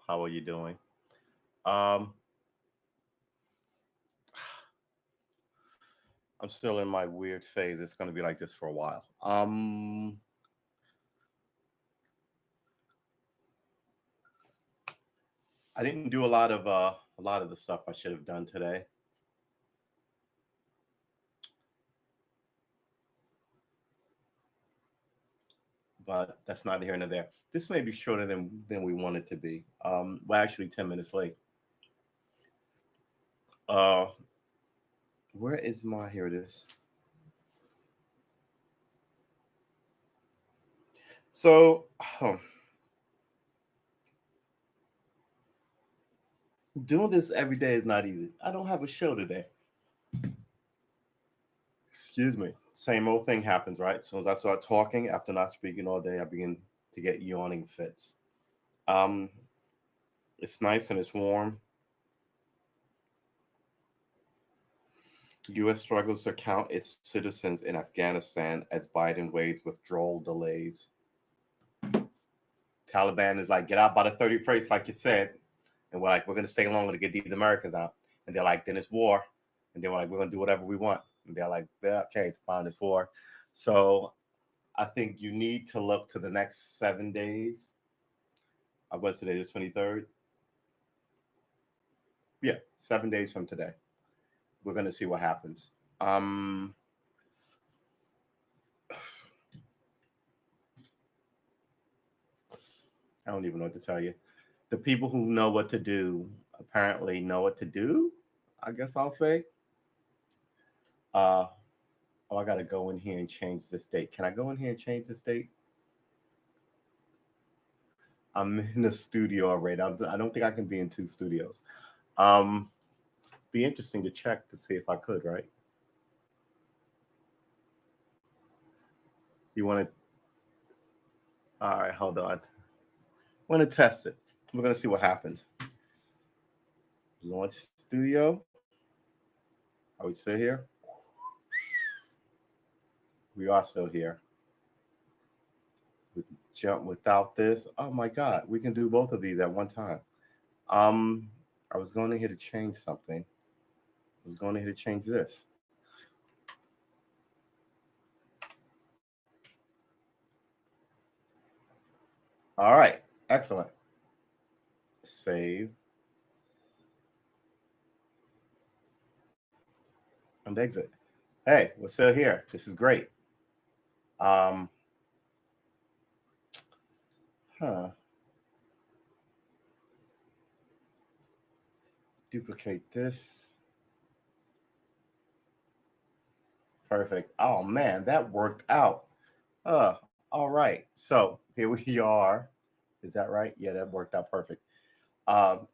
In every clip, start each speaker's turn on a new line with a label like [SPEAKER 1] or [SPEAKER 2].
[SPEAKER 1] How are you doing? Um, I'm still in my weird phase. It's going to be like this for a while. I didn't do a lot of the stuff I should have done today, but that's neither here nor there. This may be shorter than we want it to be. We're actually 10 minutes late. Uh, where is my? Here it is. So, doing this every day is not easy. I don't have a show today. Excuse me. Same old thing happens, right? As soon as I start talking, after not speaking all day, I begin to get yawning fits. Um, it's nice and it's warm. U.S. struggles to count its citizens in Afghanistan as Biden waits withdrawal delays. Taliban is like, get out by the 31st, like you said. And we're like, we're going to stay longer to get these Americans out. And they're like, then it's war. And they were like, we're going to do whatever we want. And they're like, yeah, okay, fine, it's war. So I think you need to look to the next 7 days. What's today, the 23rd? Yeah, 7 days from today. We're going to see what happens. Um, I don't even know what to tell you. The people who know what to do apparently know what to do. I guess I'll say. Uh, oh, I gotta go in here and change this date. Can I go in here and change this date? I'm in the studio already. I don't think I can be in two studios. Um, be interesting to check to see if I could. Right? You want to? All right, hold on. I want to test it. We're gonna see what happens. Launch studio. Are we still here? We are still here. We can jump without this. Oh my God, we can do both of these at one time. Um, I was going in here to change something. I was going in here to change this. All right, excellent. Save and exit. Hey, we're still here. This is great. Um, huh. Duplicate this. Perfect. Oh man, that worked out. All right. So here we are. Is that right? Yeah, that worked out perfect. Um,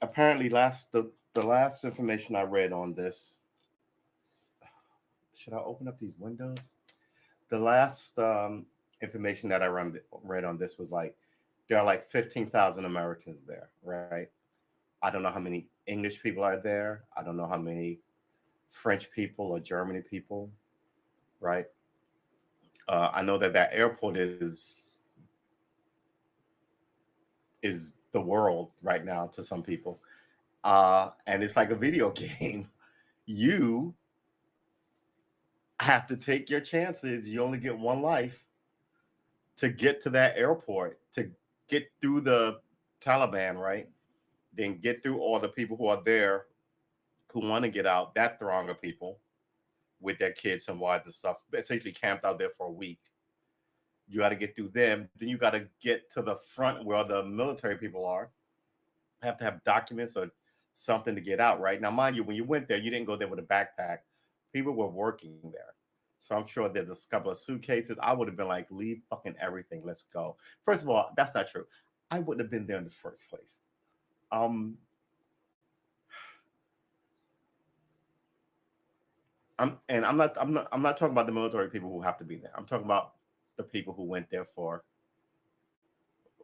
[SPEAKER 1] apparently, the last information I read on this. Should I open up these windows? The last information that read on this was like there are like 15,000 Americans there, right? I don't know how many English people are there. I don't know how many French people or Germany people, right? I know that that airport is the world right now to some people, and it's like a video game. You have to take your chances. You only get one life to get to that airport, to get through the Taliban, right? Then get through all the people who are there who want to get out, that throng of people with their kids and wives and stuff, essentially camped out there for a week. You got to get through them. Then you got to get to the front where the military people are. Have to have documents or something to get out, right? Now, mind you, when you went there, you didn't go there with a backpack. People were working there. So I'm sure there's a couple of suitcases. I would have been like, leave fucking everything. Let's go. First of all, that's not true. I wouldn't have been there in the first place. Um, I'm not talking about the military people who have to be there. I'm talking about the people who went there for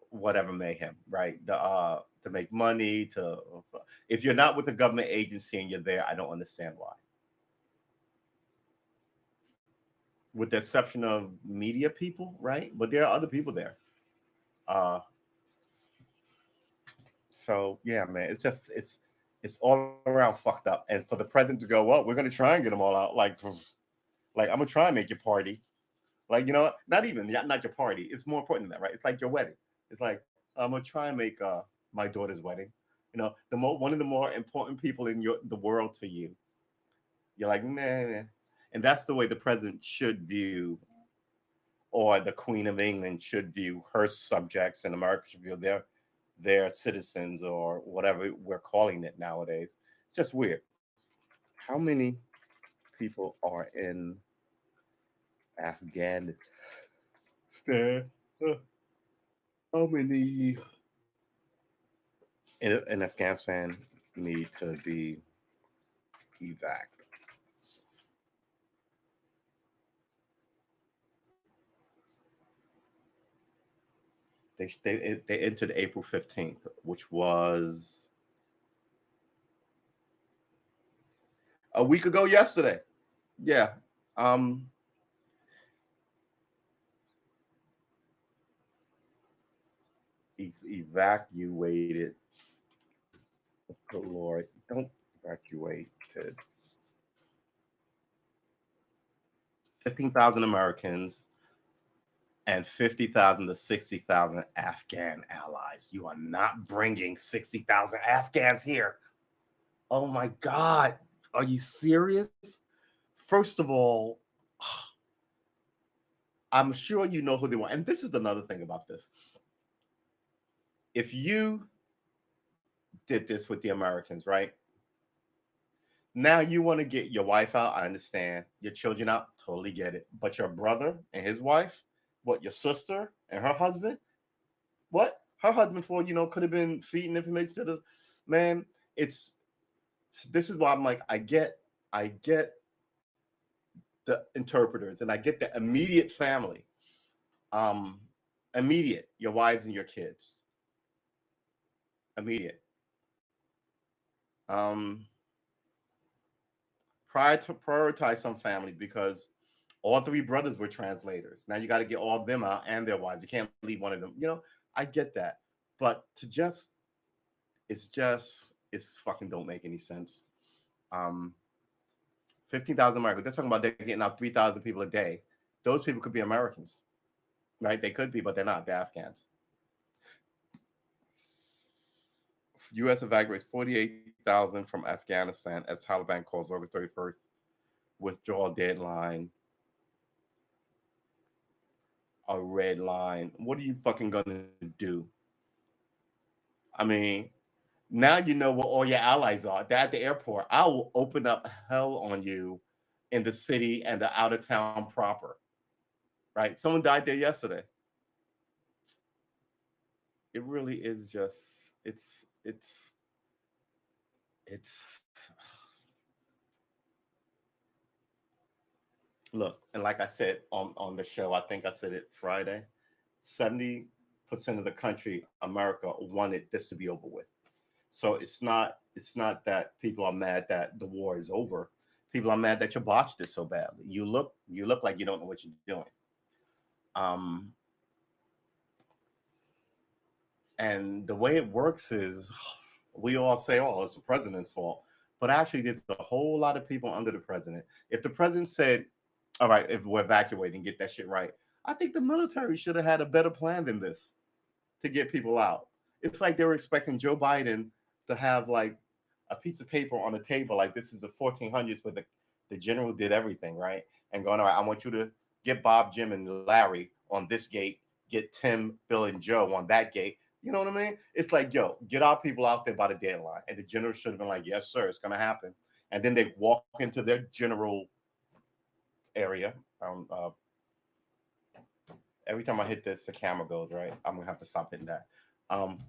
[SPEAKER 1] whatever mayhem, right? To make money, to if you're not with the government agency and you're there, I don't understand why. With the exception of media people, right? But there are other people there. Uh So yeah, man, it's all around fucked up. And for the president to go, well, we're gonna try and get them all out. Like I'm gonna try and make your party. Like, you know, not even not your party. It's more important than that, right? It's like your wedding. It's like I'm gonna try and make my daughter's wedding. You know, one of the more important people in the world to you. You're like, nah. And that's the way the president should view, or the Queen of England should view her subjects, and America should view their citizens, or whatever we're calling it nowadays. It's just weird. How many people are in Afghanistan? Uh, How many in Afghanistan need to be evac? They entered April 15th, which was a week ago yesterday. Yeah. Um, he's evacuated. Good Lord, don't evacuate. 15,000 Americans and 50,000 to 60,000 Afghan allies. You are not bringing 60,000 Afghans here. Oh my God. Are you serious? First of all, I'm sure you know who they want. And this is another thing about this. If you did this with the Americans, right? Now you want to get your wife out. I understand. Your children out. Totally get it. But your brother and his wife, what, your sister and her husband? What? Her husband, for, could have been feeding information to the man. It's This is why I'm like, I get the interpreters, and I get the immediate family. Um, Immediate, your wives and your kids. Immediate. Um, prioritize some families, because all three brothers were translators. Now you got to get all of them out and their wives. You can't leave one of them. I get that, but it's fucking don't make any sense. Um, 15,000 Americans. They're talking about they're getting out 3,000 people a day. Those people could be Americans, right? They could be, but they're not. They're Afghans. U.S. evacuates 48,000 from Afghanistan as Taliban calls August 31st withdrawal deadline a red line. What are you fucking gonna do? I mean, now you know where all your allies are. They're at the airport. I will open up hell on you in the city and the out of town proper. Right? Someone died there yesterday. It really is just it's look, and like I said on the show, I think I said it Friday. 70% of the country, America, wanted this to be over with. So it's not that people are mad that the war is over. People are mad that you botched it so badly. You look like you don't know what you're doing. Um, and the way it works is, we all say, "Oh, it's the president's fault," but actually, there's a whole lot of people under the president. If the president said, "All right, if we're evacuating, get that shit right," I think the military should have had a better plan than this to get people out. It's like they were expecting Joe Biden to have like a piece of paper on the table, like this is the 1400s, where the general did everything, right? And going, all right, I want you to get Bob, Jim, and Larry on this gate, get Tim, Bill, and Joe on that gate. You know what I mean? It's like, yo, get our people out there by the deadline. And the general should have been like, yes, sir, it's going to happen. And then they walk into their general area. Every time I hit this, the camera goes, right? I'm going to have to stop hitting that. Um,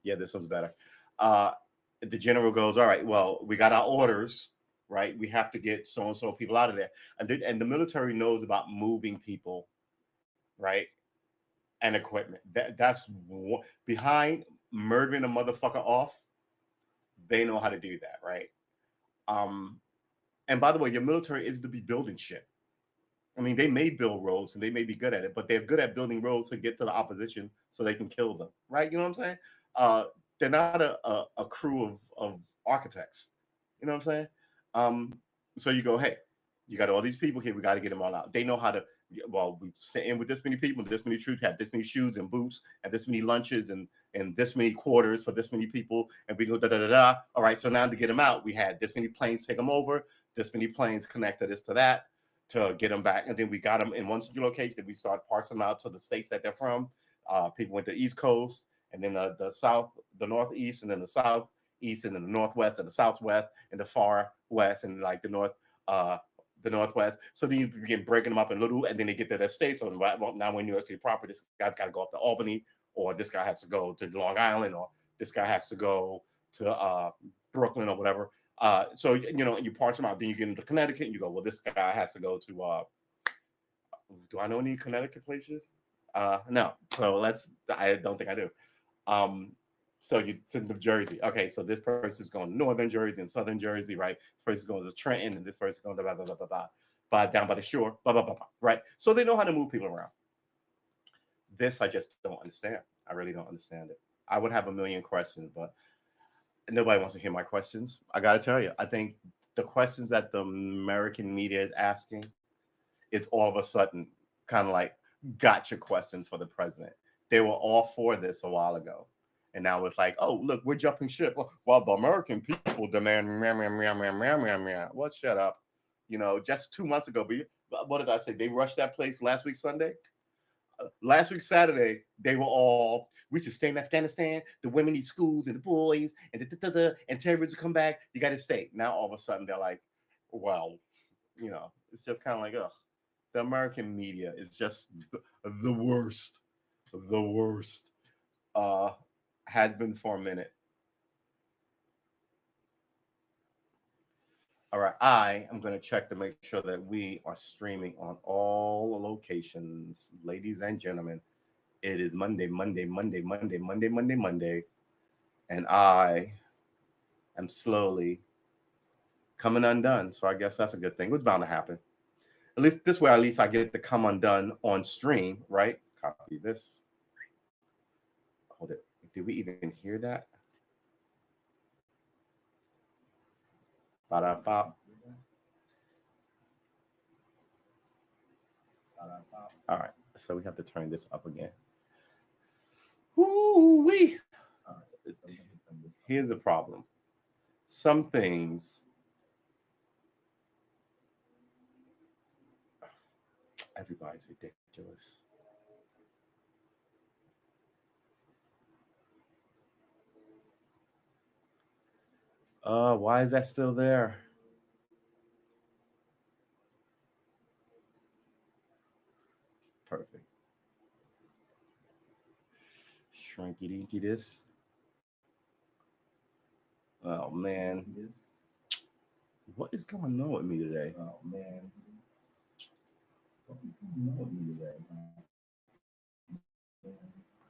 [SPEAKER 1] yeah, this one's better. Uh, the general goes, all right, well, we got our orders, right? We have to get so and so people out of there. And the military knows about moving people, right? And equipment. Behind murdering a motherfucker off, they know how to do that, right? Um, and by the way, your military is to be building shit. I mean, they may build roads and they may be good at it, but they're good at building roads to get to the opposition so they can kill them, right? You know what I'm saying? they're not a crew of architects. You know what I'm saying? So you go, hey, you got all these people here. We got to get them all out. They know how to. Well, we sit in with this many people, this many troops, have this many shoes and boots, and this many lunches, and this many quarters for this many people, and we go da da da da. All right, so now to get them out, we had this many planes take them over, this many planes connect to this to that to get them back, and then we got them in one location. Then we start parsing them out to the states that they're from. People went to the East Coast, and then the South, the Northeast, and then the Southeast, and then the Northwest, and the Southwest, and the Far West, and like the Northwest. So then you begin breaking them up in little, and then they get to their state. So now when New York City proper, this guy's got to go up to Albany, or this guy has to go to Long Island, or this guy has to go to Brooklyn or whatever. So you parse them out. Then you get into Connecticut, and you go, well, this guy has to go to. Do I know any Connecticut places? No. So I don't think I do. So you to New Jersey. Okay, so this person's going to Northern Jersey and Southern Jersey, right? This person's going to Trenton, and this person's going to blah blah blah blah blah, down by the shore, blah blah blah blah. Right? So they know how to move people around. This I just don't understand. I really don't understand it. I would have a million questions, but nobody wants to hear my questions. I got to tell you, I think the questions that the American media is asking is all of a sudden kind of like gotcha questions for the president. They were all for this a while ago. And now it's like, oh, look, we're jumping ship. While the American people demand, meow, meow, meow, meow, meow, meow, meow. Well, shut up. Just 2 months ago, but what did I say? They rushed that place last week, Sunday. Last week, Saturday, they were all, we should stay in Afghanistan. The women need schools and the boys and terrorists come back. You got to stay. Now, all of a sudden, they're like, well, it's just kind of like, ugh. The American media is just the worst. The worst. Has been for a minute. All right, I am going to check to make sure that we are streaming on all locations. Ladies and gentlemen, it is Monday, and I am slowly coming undone. So I guess that's a good thing. It was bound to happen. At least this way, at least I get to come undone on stream, right? Copy this. Hold it. Did we even hear that? Ba-da-ba. All right, so we have to turn this up again. Woo-wee. Here's the problem. Some things, everybody's ridiculous. Why is that still there? Perfect. Shrinky dinky this. Oh man. What is going on with me today? Oh man. What is going on with me today?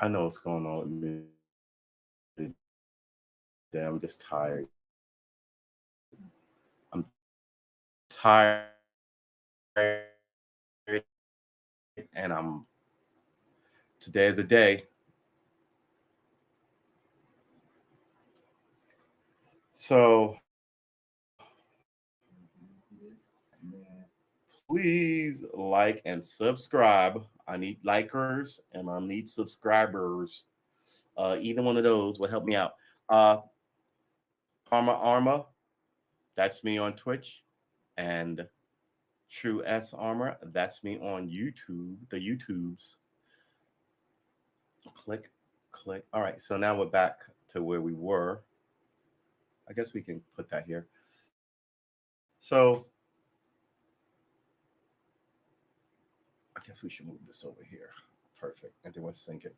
[SPEAKER 1] I know what's going on with me today. I'm just tired. I'm tired, and today is a day. So please like and subscribe. I need likers and I need subscribers. Either one of those will help me out. Arma, that's me on Twitch, and True S Armor, that's me on YouTube. The YouTubes. Click. All right, so now we're back to where we were. I guess we can put that here. So I guess we should move this over here. Perfect. And then we'll sync it.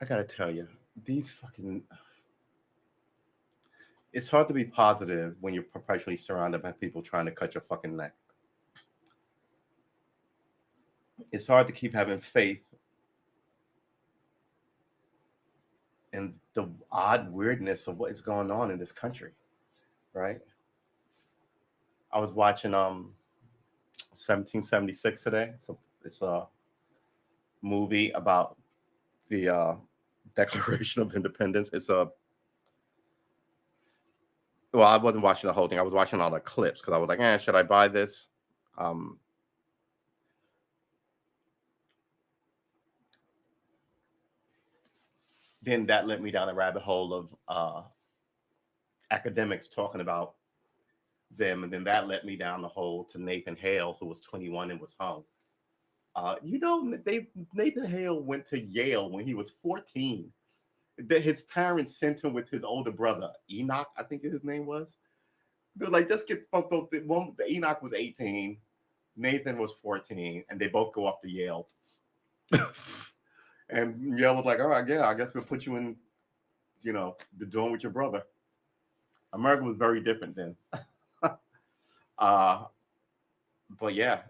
[SPEAKER 1] I gotta tell you, these fucking. It's hard to be positive when you're perpetually surrounded by people trying to cut your fucking neck. It's hard to keep having faith in the odd weirdness of what is going on in this country, right? I was watching 1776 today. So it's a movie about the Declaration of Independence. It's a well, I wasn't watching the whole thing. I was watching all the clips because I was like, should I buy this? Um, then that led me down a rabbit hole of academics talking about them, and then that led me down the hole to Nathan Hale, who was 21 and was hung. Nathan Hale went to Yale when he was 14. His parents sent him with his older brother, Enoch, I think his name was. They're like, just get fucked up. The Enoch was 18, Nathan was 14, and they both go off to Yale. And Yale was like, all right, yeah, I guess we'll put you in, the dorm with your brother. America was very different then. But yeah,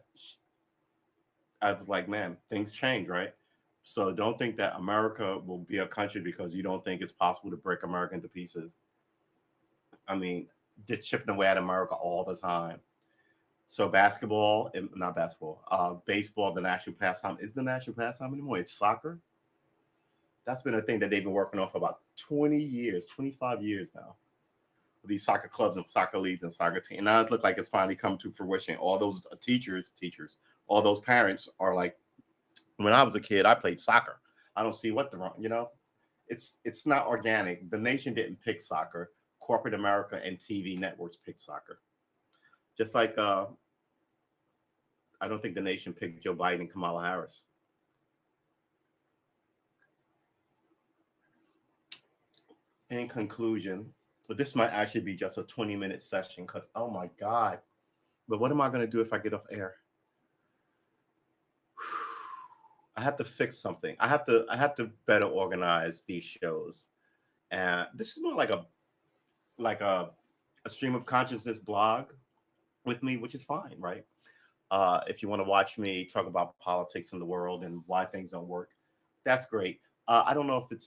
[SPEAKER 1] I was like, man, things change, right? So don't think that America will be a country because you don't think it's possible to break America into pieces. I mean, they're chipping away at America all the time. So baseball, the national pastime. Is the national pastime anymore? It's soccer. That's been a thing that they've been working on for about 20 years, 25 years now. These soccer clubs and soccer leagues and soccer teams. Now it looks like it's finally come to fruition. All those teachers, all those parents are like, when I was a kid, I played soccer. I don't see what the wrong, it's not organic. The nation didn't pick soccer. Corporate America and TV networks picked soccer. Just like I don't think the nation picked Joe Biden and Kamala Harris. In conclusion, but this might actually be just a 20-minute session because, oh my God. But what am I going to do if I get off air? I have to fix something. I have to better organize these shows. And this is more like a stream of consciousness blog with me, which is fine, right? If you want to watch me talk about politics in the world and why things don't work, that's great. I don't know if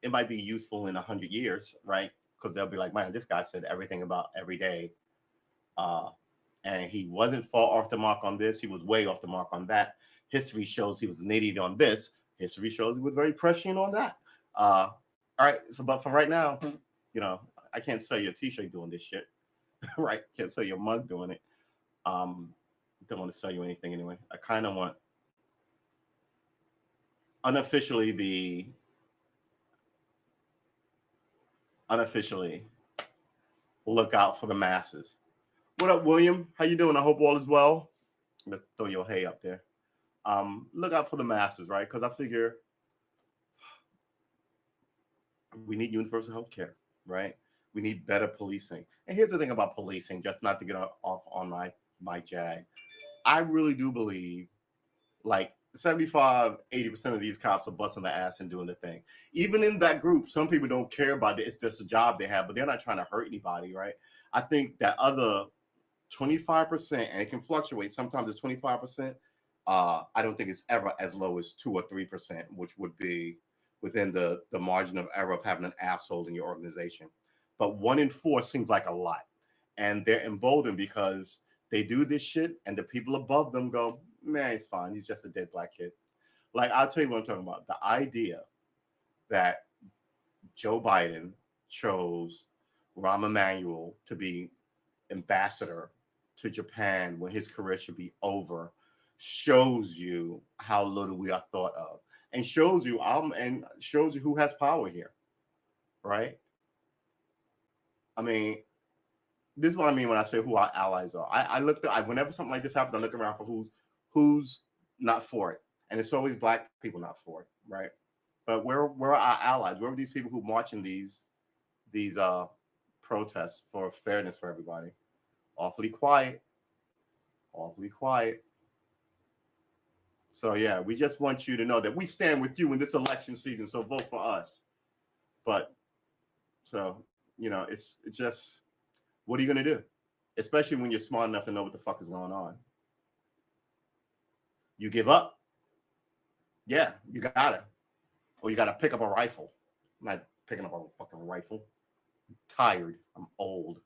[SPEAKER 1] it might be useful in 100 years, right? Because they'll be like, man, this guy said everything about every day. And he wasn't far off the mark on this. He was way off the mark on that. History shows he was an idiot on this. History shows he was very prescient on that. All right. So, but for right now, I can't sell you a t-shirt doing this shit. Right? Can't sell you a mug doing it. Don't want to sell you anything anyway. I kind of want unofficially look out for the masses. What up, William? How you doing? I hope all is well. Let's throw your hey up there. Look out for the masses, right? Because I figure we need universal health care, right? We need better policing. And here's the thing about policing, just not to get off on my jag. I really do believe like 75-80% of these cops are busting their ass and doing the thing. Even in that group, some people don't care about it. It's just a job they have, but they're not trying to hurt anybody, right? I think that other 25%, and it can fluctuate. Sometimes it's 25%. I don't think it's ever as low as 2 or 3%, which would be within the margin of error of having an asshole in your organization. But 1 in 4 seems like a lot. And they're emboldened because they do this shit and the people above them go, man, it's fine. He's just a dead black kid. Like, I'll tell you what I'm talking about. The idea that Joe Biden chose Rahm Emanuel to be ambassador to Japan when his career should be over shows you how little we are thought of, and shows you who has power here, right? I mean, this is what I mean when I say who our allies are. Whenever something like this happens, I look around for who's not for it, and it's always black people not for it, right? But where are our allies? Where are these people who march in these protests for fairness for everybody? Awfully quiet. So yeah, we just want you to know that we stand with you in this election season. So vote for us. But so it's just, what are you gonna do? Especially when you're smart enough to know what the fuck is going on. You give up? Yeah, you gotta. Or you gotta pick up a rifle. I'm not picking up a fucking rifle. I'm tired. I'm old.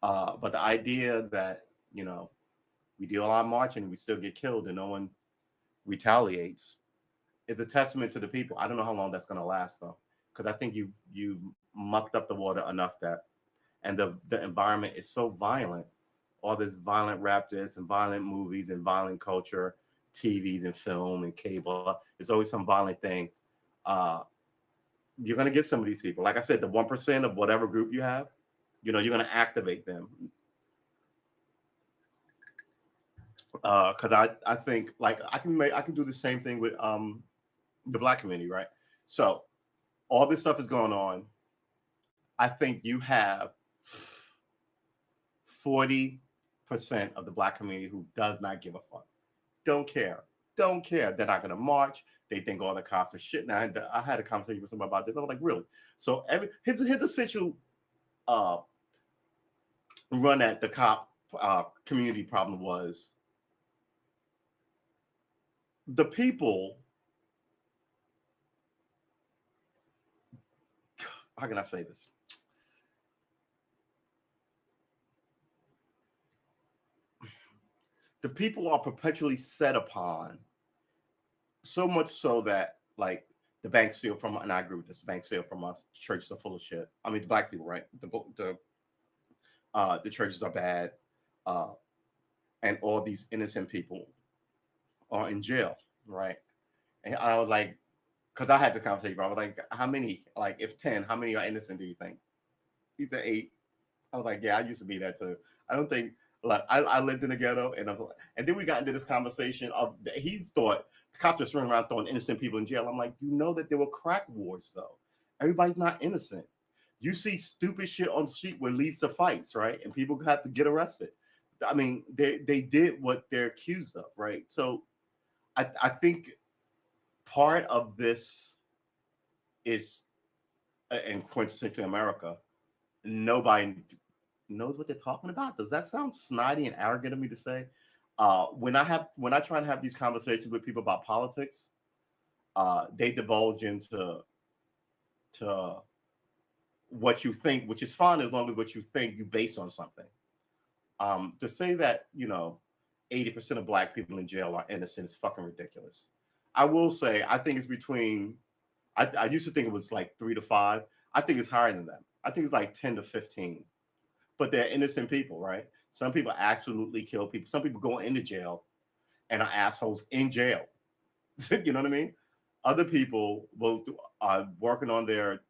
[SPEAKER 1] But the idea that, we do a lot of marching and we still get killed and no one retaliates. is a testament to the people. I don't know how long that's going to last though, because I think you've mucked up the water enough that, and the environment is so violent. All this violent rap, this and violent movies and violent culture, TVs and film and cable. There's always some violent thing. Uh, you're going to get some of these people. Like I said, the 1% of whatever group you have, you're going to activate them. Because I think like I can do the same thing with the black community, right? So all this stuff is going on. I think you have 40% of the black community who does not give a fuck. Don't care. Don't care. They're not going to march. They think all the cops are shit. Now, I had a conversation with somebody about this. I was like, really? So his essential uh, run at the cop community problem was the people. How can I say this? The people are perpetually set upon, so much so that like the banks steal from, and I agree with this. The banks steal from us. Churches are full of shit. I mean, the black people, right? The churches are bad, uh, and all these innocent people are in jail, right? And I was like, because I had the conversation, I was like, how many? Like, if 10, how many are innocent? Do you think? He said 8. I was like, yeah, I used to be that too. I don't think like I lived in the ghetto, and then we got into this conversation of he thought the cops just running around throwing innocent people in jail. I'm like, you know that there were crack wars though. Everybody's not innocent. You see stupid shit on the street where leads to fights, right? And people have to get arrested. I mean, they did what they're accused of, right? So I think part of this is in quintessentially America. Nobody knows what they're talking about. Does that sound snotty and arrogant of me to say? When I try and have these conversations with people about politics, they divulge into to what you think, which is fine as long as what you think you base on something. To say that 80% of black people in jail are innocent is fucking ridiculous. I will say I think it's between. I used to think it was like 3 to 5. I think it's higher than that. I think it's like 10 to 15. But they're innocent people, right? Some people absolutely kill people. Some people go into jail and are assholes in jail. You know what I mean? Other people will are working on their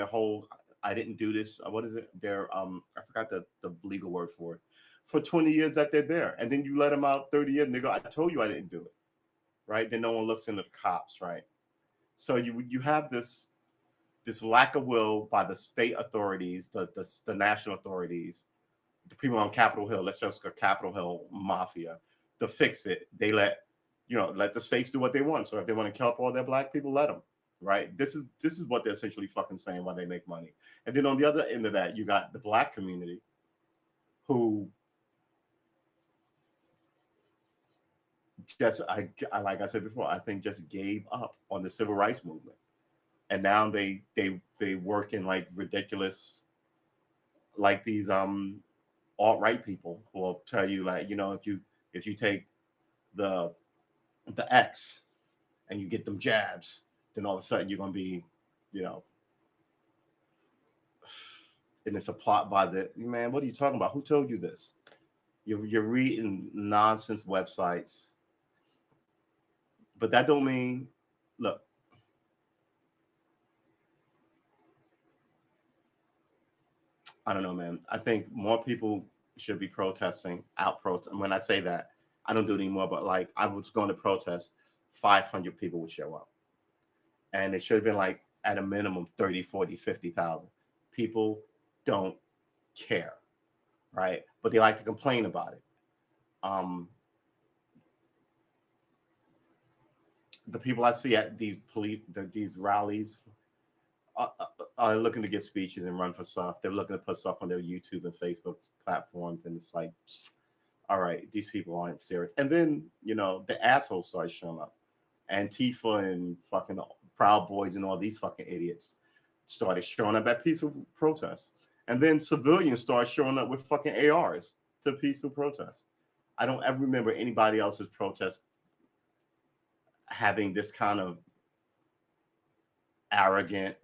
[SPEAKER 1] whole. I didn't do this. What is it? Their I forgot the legal word for it. For 20 years that they're there, and then you let them out 30 years, and they go, "I told you I didn't do it." Right? Then no one looks into the cops, right? So you have this lack of will by the state authorities, the national authorities, the people on Capitol Hill. Let's just go Capitol Hill mafia to fix it. They let the states do what they want. So if they want to kill up all their black people, let them. Right. This is what they're essentially fucking saying while they make money. And then on the other end of that, you got the black community who just I like I said before, I think just gave up on the civil rights movement, and now they work in like ridiculous, like these alt right people who will tell you like if you take the X and you get them jabs, then all of a sudden you're gonna be, you know, and it's a plot by the man. What are you talking about? Who told you this? You're reading nonsense websites, but that don't mean. Look, I don't know, man. I think more people should be protesting out protest. When I say that, I don't do it anymore. But like, I was going to protest, 500 people would show up, and it should have been like at a minimum 30, 40, 50,000. People don't care, right? But they like to complain about it. Um, the people I see at these rallies are looking to give speeches and run for stuff. They're looking to put stuff on their YouTube and Facebook platforms, and it's like, all right, these people aren't serious. And then the assholes start showing up. Antifa and fucking Proud Boys and all these fucking idiots started showing up at peaceful protests. And then civilians start showing up with fucking ARs to peaceful protests. I don't ever remember anybody else's protest having this kind of arrogant,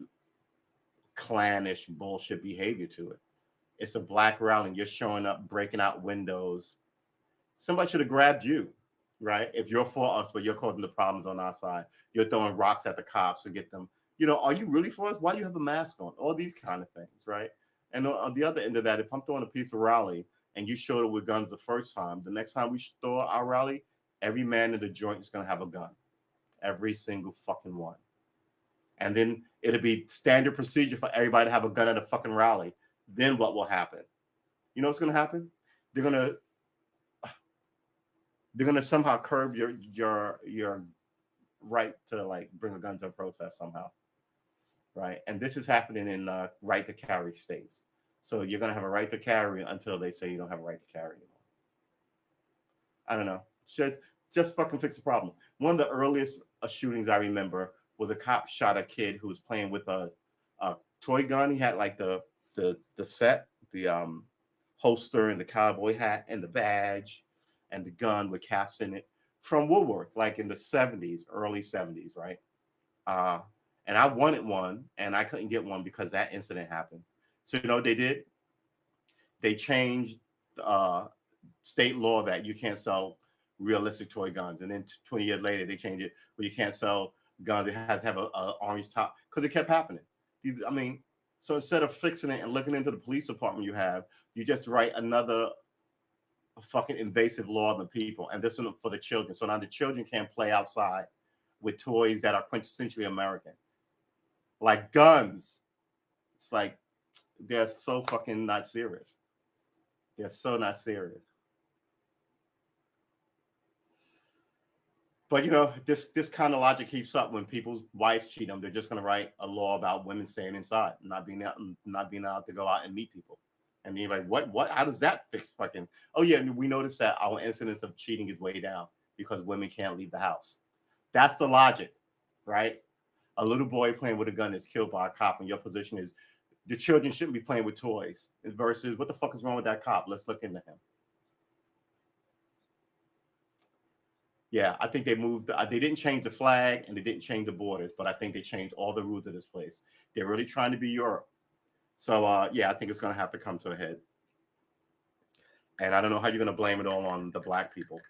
[SPEAKER 1] clannish bullshit behavior to it. It's a black rally, and you're showing up, breaking out windows. Somebody should have grabbed you, right? If you're for us, but you're causing the problems on our side, you're throwing rocks at the cops to get them. Are you really for us? Why do you have a mask on? All these kind of things, right? And on the other end of that, if I'm throwing a peaceful rally and you showed up with guns the first time, the next time we throw our rally, every man in the joint is going to have a gun. Every single fucking one. And then it'll be standard procedure for everybody to have a gun at a fucking rally. Then what will happen? You know what's going to happen? They're going to somehow curb your right to like bring a gun to a protest somehow, right? And this is happening in right to carry states. So you're going to have a right to carry until they say you don't have a right to carry anymore. I don't know. Just fucking fix the problem. One of the earliest shootings I remember was a cop shot a kid who was playing with a toy gun. He had like the set, the holster and the cowboy hat and the badge and the gun with caps in it from Woolworth, like in the 70s, early 70s, right? And I wanted one, and I couldn't get one because that incident happened. So you know what they did? They changed state law that you can't sell realistic toy guns, and then 20 years later they changed it where you can't sell guns. It has to have a orange top because it kept happening. So instead of fixing it and looking into the police department you just write another fucking invasive law on the people, and this one for the children. So now the children can't play outside with toys that are quintessentially American, like guns. It's like they're so fucking not serious. They're so not serious. But this kind of logic keeps up when people's wives cheat them. They're just going to write a law about women staying inside, not being out to go out and meet people. And you're like, what? How does that fix fucking? Oh yeah, we noticed that our incidence of cheating is way down because women can't leave the house. That's the logic, right? A little boy playing with a gun is killed by a cop, and your position is the children shouldn't be playing with toys. Versus, what the fuck is wrong with that cop? Let's look into him. Yeah, I think they moved. They didn't change the flag and they didn't change the borders, but I think they changed all the rules of this place. They're really trying to be Europe. So, yeah, I think it's going to have to come to a head. And I don't know how you're going to blame it all on the black people,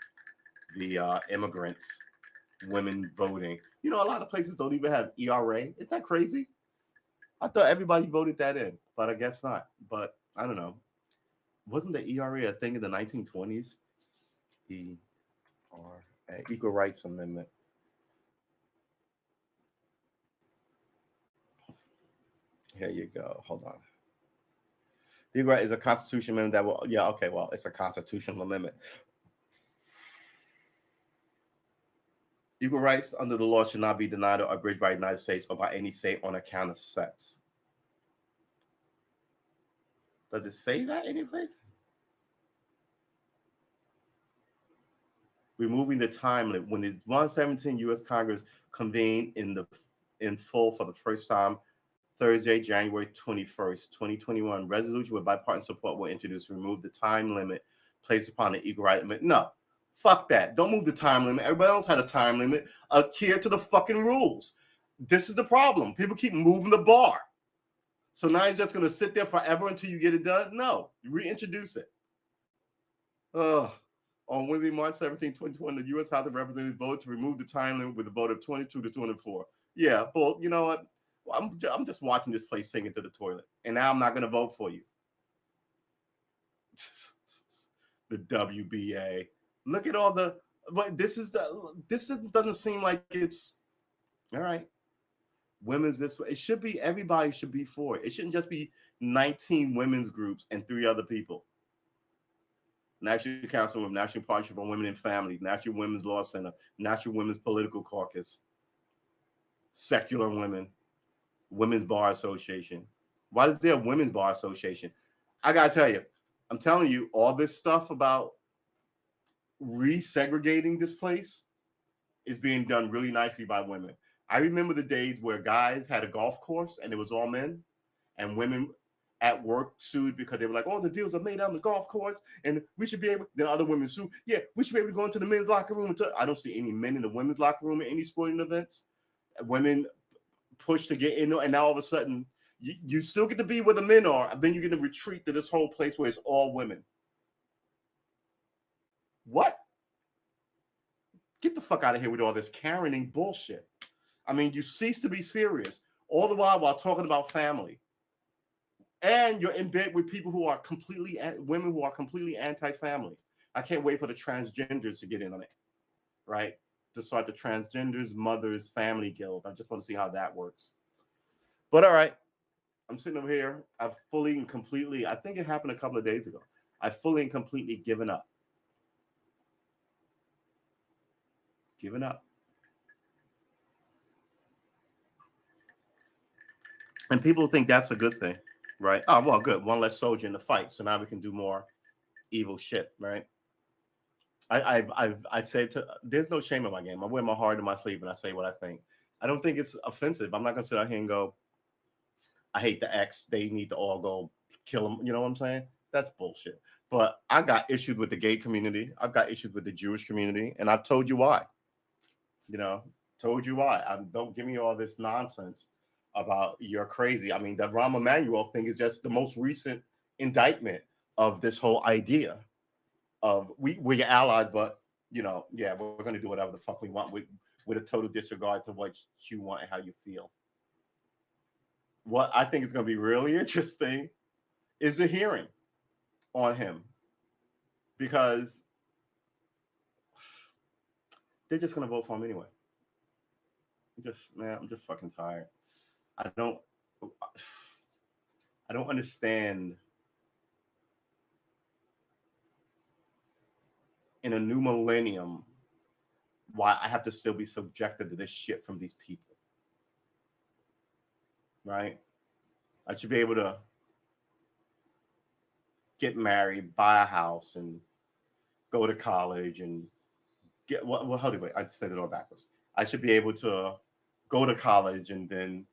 [SPEAKER 1] the immigrants, women voting. A lot of places don't even have ERA. Isn't that crazy? I thought everybody voted that in, but I guess not. But I don't know. Wasn't the ERA a thing in the 1920s? Equal Rights Amendment. Here you go. Hold on. The Equal Right is a constitutional amendment that will. Yeah. Okay. Well, it's a constitutional amendment. Equal rights under the law should not be denied or abridged by the United States or by any state on account of sex. Does it say that anyplace? Removing the time limit. When the 117 U.S. Congress convened in full for the first time Thursday, January 21st, 2021, resolution with bipartisan support were introduced to remove the time limit placed upon the Equal Rights Amendment. No, fuck that. Don't move the time limit. Everybody else had a time limit. Adhere to the fucking rules. This is the problem. People keep moving the bar. So now you're just going to sit there forever until you get it done? No, reintroduce it. On Wednesday, March 17, 2020, the U.S. House of Representatives voted to remove the time limit with a vote of 22 to 24. Yeah, but you know what? I'm just watching this place sink into the toilet, and now I'm not going to vote for you. The WBA. Look at all the. But this doesn't seem like it's all right. Women's this way. It should be everybody should be for it. It shouldn't just be 19 women's groups and 3 other people. National Council of National Partnership on Women and Families, National Women's Law Center, National Women's Political Caucus, Secular Women, Women's Bar Association. Why is there a Women's Bar Association? I got to tell you, I'm telling you, all this stuff about resegregating this place is being done really nicely by women. I remember the days where guys had a golf course and it was all men, and women at work sued because they were like, oh, the deals are made on the golf course and we should be able, then other women sue. Yeah, we should be able to go into the men's locker room. I don't see any men in the women's locker room at any sporting events. Women push to get in there, and now all of a sudden, you still get to be where the men are, and then you get to retreat to this whole place where it's all women. What? Get the fuck out of here with all this Karening bullshit. I mean, you cease to be serious all the while talking about family. And you're in bed with people who are women who are completely anti-family. I can't wait for the transgenders to get in on it, right? To start the Transgenders Mothers Family Guild. I just want to see how that works. But all right, I'm sitting over here. I've fully and completely, I think it happened a couple of days ago. I've fully and completely given up. Given up. And people think that's a good thing, right? Oh, well, good. One less soldier in the fight. So now we can do more evil shit, right? I say there's no shame in my game. I wear my heart in my sleeve and I say what I think. I don't think it's offensive. I'm not gonna sit out here and go, I hate the X. They need to all go kill them. You know what I'm saying? That's bullshit. But I got issues with the gay community. I've got issues with the Jewish community, and I've told you why. You know, told you why. Don't give me all this nonsense about you're crazy. I mean, the Rahm Emanuel thing is just the most recent indictment of this whole idea of we're your allies, but yeah, we're going to do whatever the fuck we want with a total disregard to what you want and how you feel. What I think is going to be really interesting is the hearing on him, because they're just going to vote for him anyway. I'm just fucking tired. I don't understand in a new millennium why I have to still be subjected to this shit from these people. Right? I should be able to get married, buy a house, and go to college and get I said it all backwards. I should be able to go to college and then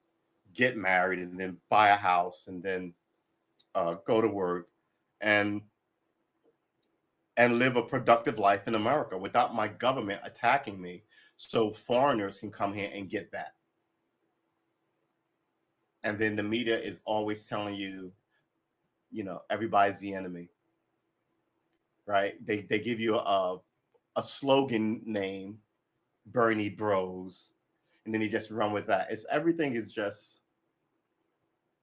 [SPEAKER 1] get married and then buy a house and then go to work and live a productive life in America without my government attacking me, so foreigners can come here and get that. And then the media is always telling you, everybody's the enemy, right? They give you a slogan name, Bernie Bros, and then you just run with that. Everything is just,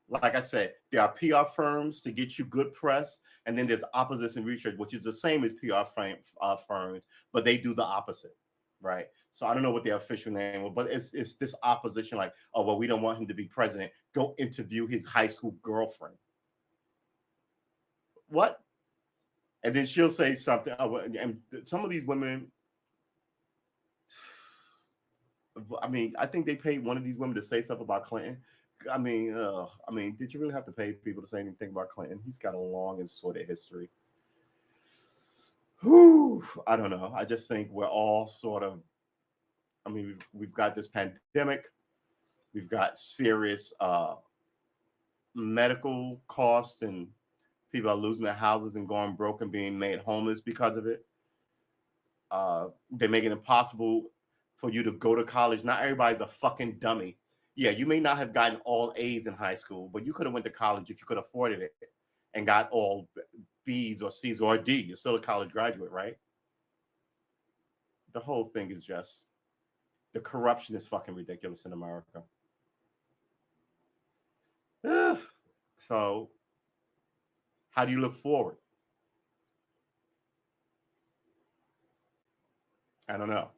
[SPEAKER 1] like I said, there are PR firms to get you good press, and then there's opposition research, which is the same as PR firms, but they do the opposite, right? So I don't know what their official name was, but it's this opposition, like, oh, well, we don't want him to be president. Go interview his high school girlfriend. What? And then she'll say something. Oh, and some of these women, I mean, I think they paid one of these women to say stuff about Clinton. I mean, did you really have to pay people to say anything about Clinton? He's got a long and sordid history. Whew, I don't know. I just think we're all sort of, I mean, we've got this pandemic. We've got serious medical costs, and people are losing their houses and going broke and being made homeless because of it. They make it impossible for you to go to college. Not everybody's a fucking dummy. Yeah, you may not have gotten all A's in high school, but you could have went to college if you could have afforded it and got all B's or C's or a D. You're still a college graduate, right? The whole thing is just, the corruption is fucking ridiculous in America. So, how do you look forward? I don't know.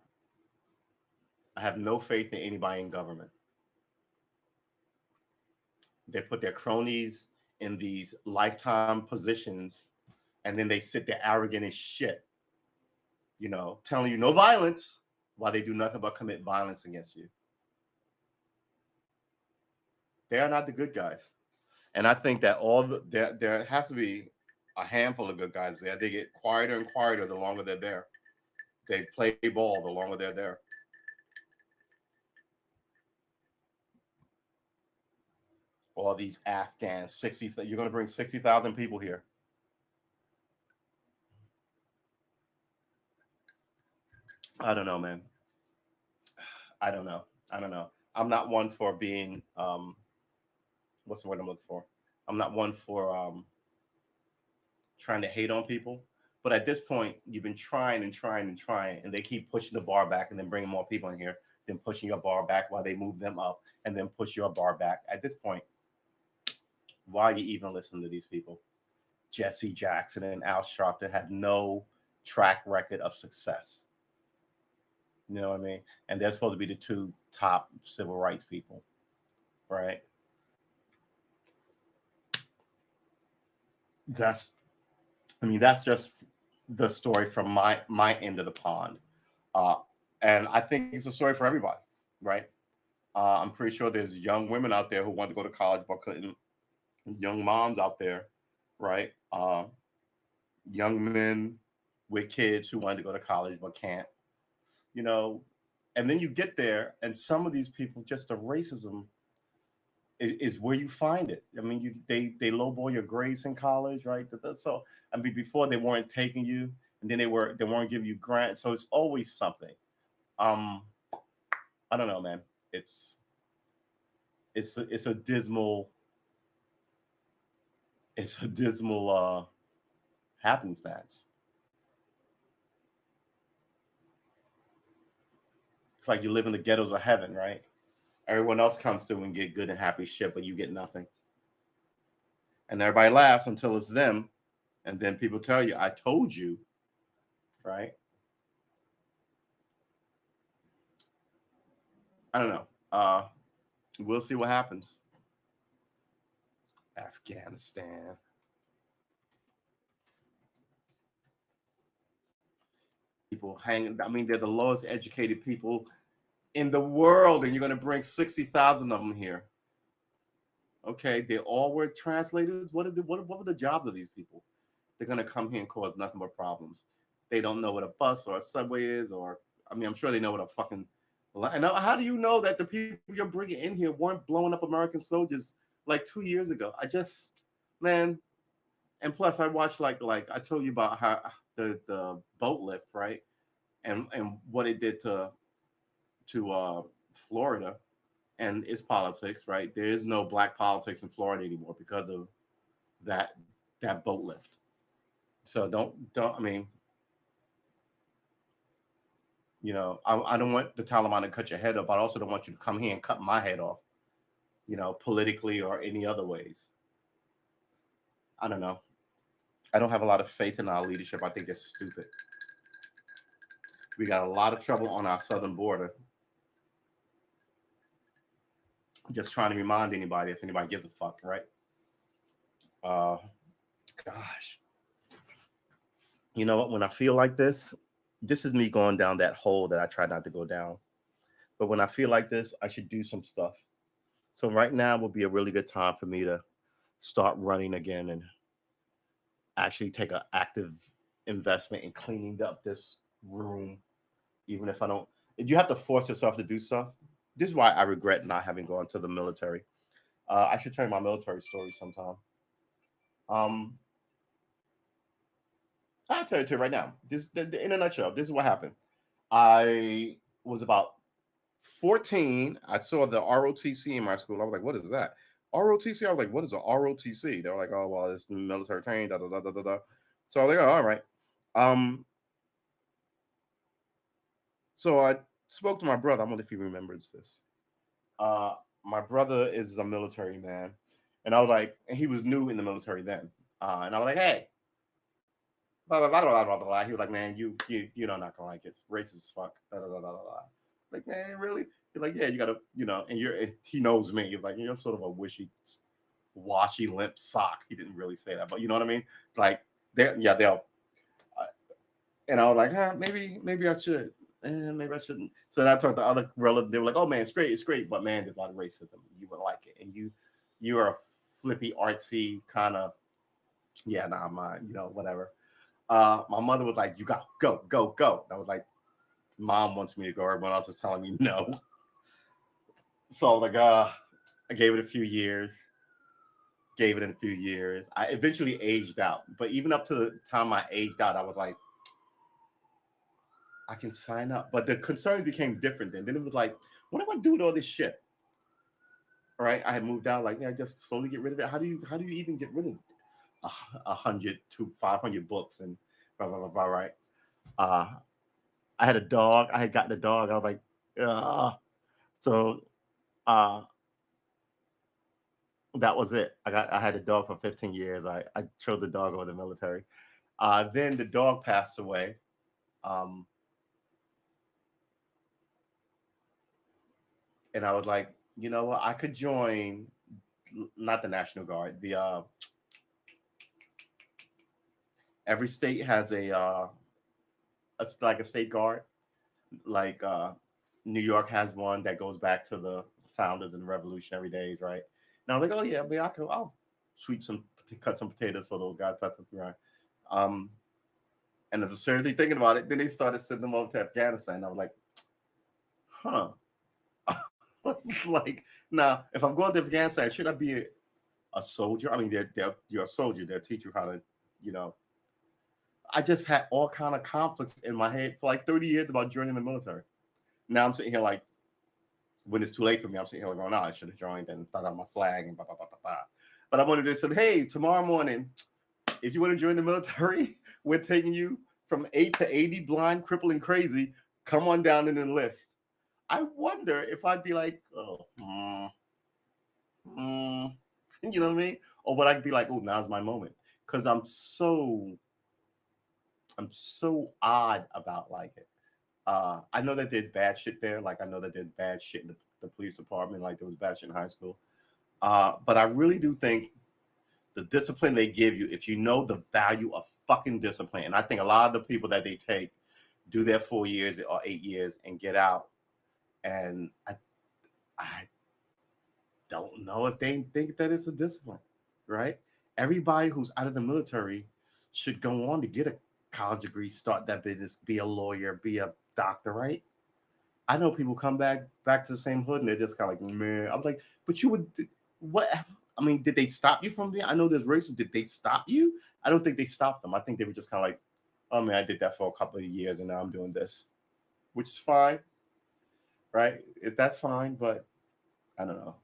[SPEAKER 1] I have no faith in anybody in government. They put their cronies in these lifetime positions, and then they sit there arrogant as shit, telling you no violence while they do nothing but commit violence against you. They are not the good guys. And I think that there has to be a handful of good guys there. They get quieter and quieter the longer they're there. They play ball the longer they're there. all these Afghans. 60. You're going to bring 60,000 people here. I don't know, man. I don't know. I don't know. I'm not one for being what's the word I'm looking for? I'm not one for trying to hate on people. But at this point, you've been trying and trying and trying, and they keep pushing the bar back and then bringing more people in here, then pushing your bar back while they move them up and then push your bar back. At this point, why are you even listening to these people? Jesse Jackson and Al Sharpton had no track record of success. You know what I mean? And they're supposed to be the two top civil rights people, right? That's, I mean, that's just the story from my end of the pond, uh, and I think it's a story for everybody, right? I'm pretty sure there's young women out there who want to go to college but couldn't. Young moms out there, right? Young men with kids who wanted to go to college but can't. You know, and then you get there, and some of these people, just the racism is where you find it. I mean, they lowball your grades in college, right? So I mean, before they weren't taking you, and then they weren't giving you grants. So it's always something. Um, I don't know, man. It's it's a dismal happenstance. It's like you live in the ghettos of heaven, right? Everyone else comes through and get good and happy shit, but you get nothing. And everybody laughs until it's them, and then people tell you, "I told you," right? I don't know. We'll see what happens. Afghanistan. People hanging. I mean, they're the lowest educated people in the world, and you're going to bring 60,000 of them here. Okay, they all were translators. What were the jobs of these people? They're going to come here and cause nothing but problems. They don't know what a bus or a subway is, or I mean, I'm sure they know what a fucking. And how do you know that the people you're bringing in here weren't blowing up American soldiers like 2 years ago? I just, man, and plus I watched like I told you about how the boat lift, right? And what it did to Florida and its politics, right? There is no black politics in Florida anymore because of that that boat lift. So don't I mean, I don't want the Taliban to cut your head off. I also don't want you to come here and cut my head off, politically or any other ways. I don't know. I don't have a lot of faith in our leadership. I think they're stupid. We got a lot of trouble on our southern border. Just trying to remind anybody, if anybody gives a fuck, right? Uh, Gosh, you know what? When I feel like this is me going down that hole that I try not to go down. But when I feel like this, I should do some stuff. So right now would be a really good time for me to start running again and actually take an active investment in cleaning up this room, even if I don't. You have to force yourself to do stuff. This is why I regret not having gone to the military. I should tell you my military story sometime. Um, I'll tell you to right now. In a nutshell, this is what happened. I was about 14. I saw the ROTC in my school. I was like, "What is that?" ROTC. I was like, "What is a ROTC?" They were like, "Oh, well, it's military training." Da da da da da da. So I was like, "Oh, all right." Um, so I spoke to my brother. I wonder if he remembers this. Uh, my brother is a military man, and I was like, and he was new in the military then. And I was like, "Hey, blah blah blah blah blah blah." He was like, "Man, you know not gonna like it. It's racist as fuck." Da, da, da, da, da. Like, man, really? He's like, "Yeah, you gotta, and he knows me. He's like, you're sort of a washy limp sock." He didn't really say that, but you know what I mean? Like, they'll. Uh, and I was like, maybe I should. And maybe I shouldn't. So then I talked to other relatives. They were like, "Oh man, it's great, but man, there's a lot of racism. You wouldn't like it, and you are a flippy, artsy kind of, yeah, nah, whatever." My mother was like, "You got go, go, go." I was like, "Mom wants me to go. Everyone else is telling me no." So I was like, I gave it a few years. Gave it in a few years. I eventually aged out, but even up to the time I aged out, I was like, I can sign up. But the concern became different then. Then it was like, what do I do with all this shit? All right, I had moved out. Like, yeah, just slowly get rid of it. How do you even get rid of 100 to 500 books and blah blah blah blah. Right. Uh, I had a dog. I had gotten a dog. I was like, ugh. So uh, that was it. I had a dog for 15 years. I chose the dog over the military. Then the dog passed away. Um, and I was like, you know what? I could join, not the National Guard. The every state has like a state guard. Like New York has one that goes back to the founders and revolutionary days, right? Now I was like, oh yeah, but I'll sweep some, cut some potatoes for those guys. Pass them around. Um, and I was seriously thinking about it. Then they started sending them over to Afghanistan. I was like, huh. Like, now if I'm going to Afghanistan, should I be a soldier? I mean, you're a soldier. They'll teach you how to, you know. I just had all kind of conflicts in my head for like 30 years about joining the military. Now I'm sitting here like, when it's too late for me, I'm sitting here going, "No, I should have joined and thought out my flag and blah blah blah blah blah." But I wanted to say, "Hey, tomorrow morning, if you want to join the military, we're taking you from 8 to 80, blind, crippled, and crazy. Come on down in the list." I wonder if I'd be like, "Oh, mm, you know what I mean?" Or would I be like, "Oh, now's my moment," because I'm so odd about like it. I know that there's bad shit there. Like I know that there's bad shit in the police department. Like there was bad shit in high school. But I really do think the discipline they give you, if you know the value of fucking discipline, and I think a lot of the people that they take do their 4 years or 8 years and get out, and I don't know if they think that it's a discipline, right? Everybody who's out of the military should go on to get a college degree, start that business, be a lawyer, be a doctor, right? I know people come back to the same hood and they're just kind of like, man. I was like, but you would what? I mean, did they stop you from being? I know there's racism. Did they stop you? I don't think they stopped them. I think they were just kind of like, oh man, I did that for a couple of years and now I'm doing this, which is fine, right? If that's fine, but I don't know.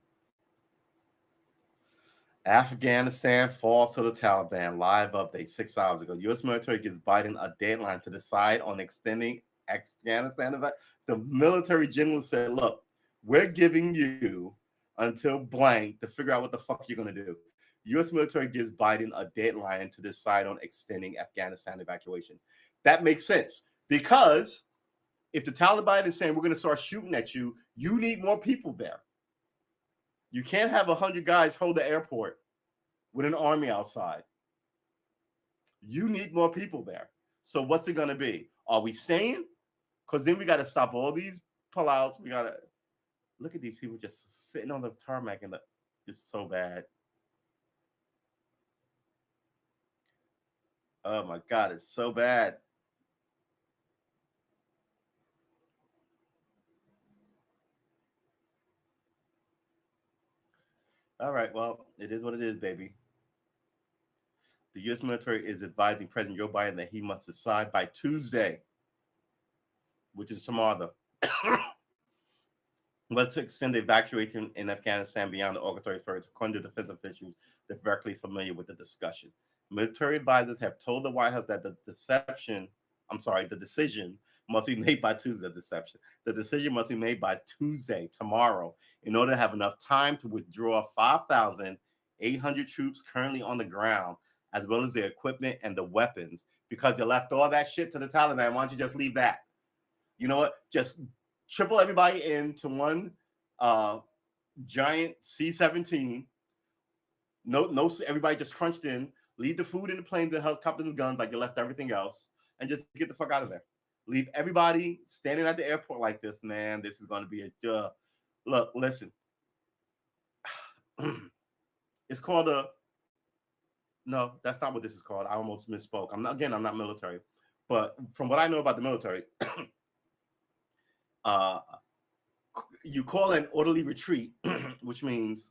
[SPEAKER 1] Afghanistan falls to the Taliban. Live update 6 hours ago. U.S. military gives Biden a deadline to decide on extending Afghanistan. The military general said, look, we're giving you until blank to figure out what the fuck you're going to do. U.S. military gives Biden a deadline to decide on extending Afghanistan evacuation. That makes sense because if the Taliban is saying we're going to start shooting at you, you need more people there. You can't have 100 guys hold the airport with an army outside. You need more people there. So what's it going to be? Are we staying? Because then we got to stop all these pullouts. We got to look at these people just sitting on the tarmac and it's so bad. Oh my God, it's so bad. All right, well, it is what it is, baby. The U.S. military is advising President Joe Biden that he must decide by Tuesday, which is tomorrow, whether to extend the evacuation in Afghanistan beyond the August 31st, according to defense officials directly familiar with the discussion. Military advisors have told the White House that the decision must be made by Tuesday. The decision must be made by Tuesday, tomorrow, in order to have enough time to withdraw 5,800 troops currently on the ground, as well as their equipment and the weapons, because they left all that shit to the Taliban. Why don't you just leave that? You know what? Just triple everybody into one uh, giant C-17. No, everybody just crunched in. Leave the food in the planes and helicopters and guns like you left everything else, and just get the fuck out of there. Leave everybody standing at the airport like this, man. This is going to be a look. Listen, it's called a no. That's not what this is called. I almost misspoke. I'm not military, but from what I know about the military, uh, you call an orderly retreat, which means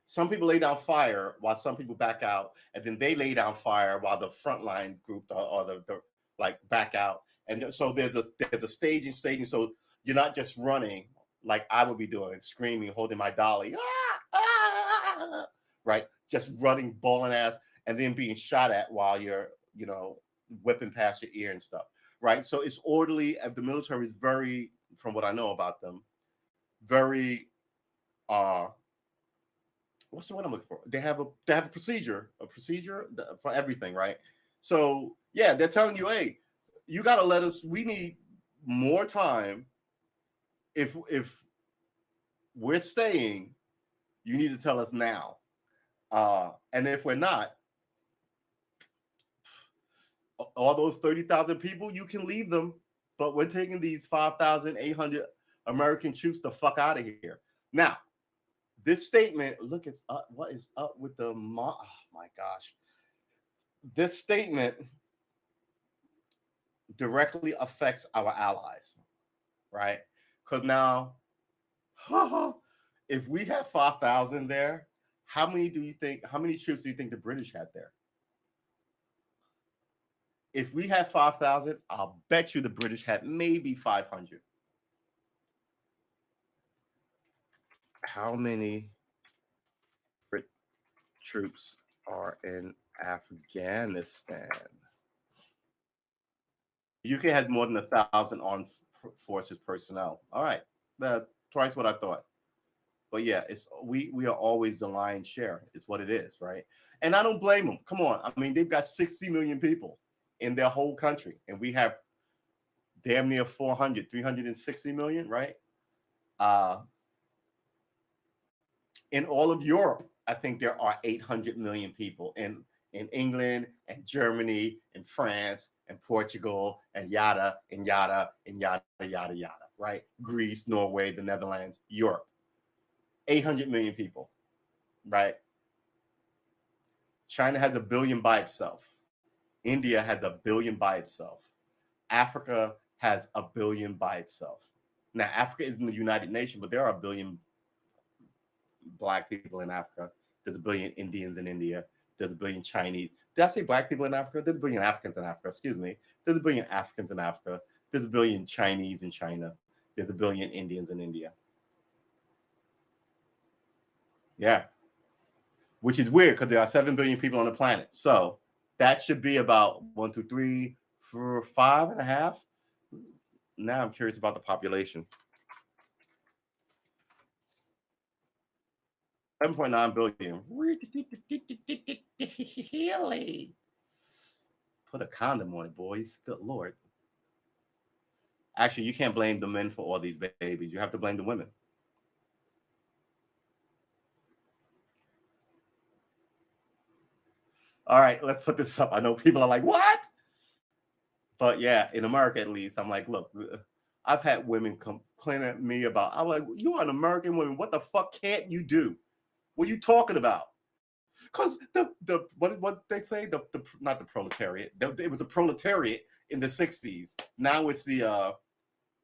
[SPEAKER 1] Some people lay down fire while some people back out, and then they lay down fire while the frontline group or the like back out. And so there's a staging. So you're not just running like I would be doing, screaming, holding my dolly, right? Just running, bawling ass, and then being shot at while you're, whipping past your ear and stuff, right? So it's orderly. If the military is very, from what I know about them, very what's the word I'm looking for? They have a procedure for everything, right? So yeah, they're telling you, hey, you got to let us. We need more time. If we're staying, you need to tell us now. And if we're not, all those 30,000 people, you can leave them. But we're taking these 5,800 American troops the fuck out of here now. This statement, look, it's up. What is up with oh my gosh. This statement directly affects our allies, right? Because now, if we have 5,000 there, how many troops do you think the British had there? If we had 5,000, I'll bet you the British had maybe 500. How many troops are in Afghanistan? UK has more than 1,000 armed forces personnel. All right, twice what I thought. But yeah, we are always the lion's share. It's what it is, right? And I don't blame them. Come on, I mean they've got 60 million people in their whole country, and we have damn near 360 million, right? In all of Europe, I think there are 800 million people in England and Germany and France and Portugal and yada and yada and yada yada yada, right? Greece, Norway, the Netherlands, Europe. 800 million people, right? China has 1 billion by itself. India has 1 billion by itself. Africa has 1 billion by itself. Now, Africa isn't the United Nations, but there are 1 billion Black people in Africa. There's 1 billion Indians in India. There's 1 billion Chinese. Did I say Black people in Africa? There's 1 billion Africans in Africa. Excuse me. There's 1 billion Africans in Africa. There's 1 billion Chinese in China. There's 1 billion Indians in India. Yeah. Which is weird because there are 7 billion people on the planet. So that should be about 1, 2, 3, 4, 5.5. Now I'm curious about the population. 7.9 billion. Really? Put a condom on it, boys. Good Lord. Actually, you can't blame the men for all these babies. You have to blame the women. All right, let's put this up. I know people are like, what? But yeah, in America at least, I'm like, look, I've had women complain at me about, I'm like, you're an American woman. What the fuck can't you do? What are you talking about? Because what they say, not the proletariat. It was the proletariat in the 60s. Now it's the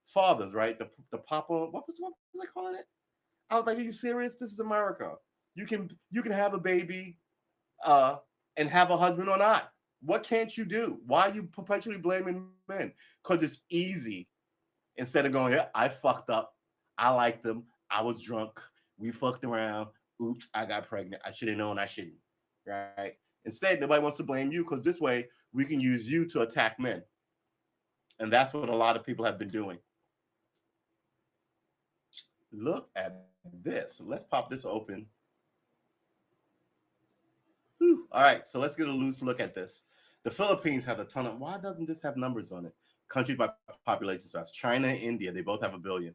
[SPEAKER 1] fathers, right? The papa. What was they calling it? I was like, are you serious? This is America. You can have a baby and have a husband or not. What can't you do? Why are you perpetually blaming men? Because it's easy. Instead of going, yeah, I fucked up. I liked them. I was drunk. We fucked around. Oops, I got pregnant. I should have known I shouldn't. Right? Instead, nobody wants to blame you because this way we can use you to attack men. And that's what a lot of people have been doing. Look at this. Let's pop this open. Whew. All right, so let's get a loose look at this. The Philippines has a ton of, why doesn't this have numbers on it? Countries by population size. China and India, they both have 1 billion.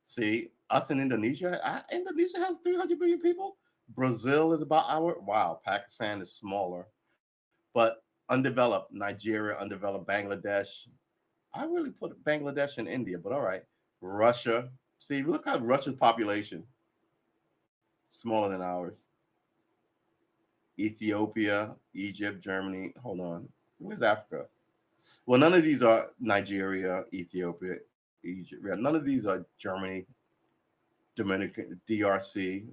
[SPEAKER 1] See, us in Indonesia, Indonesia has 300 million people. Brazil is about wow, Pakistan is smaller. But undeveloped, Nigeria, undeveloped, Bangladesh. I really put Bangladesh and India, but all right. Russia. See, look at Russia's population. Smaller than ours. Ethiopia, Egypt, Germany. Hold on. Where's Africa? Well, none of these are Nigeria, Ethiopia, Egypt. None of these are Germany, Dominican, DRC.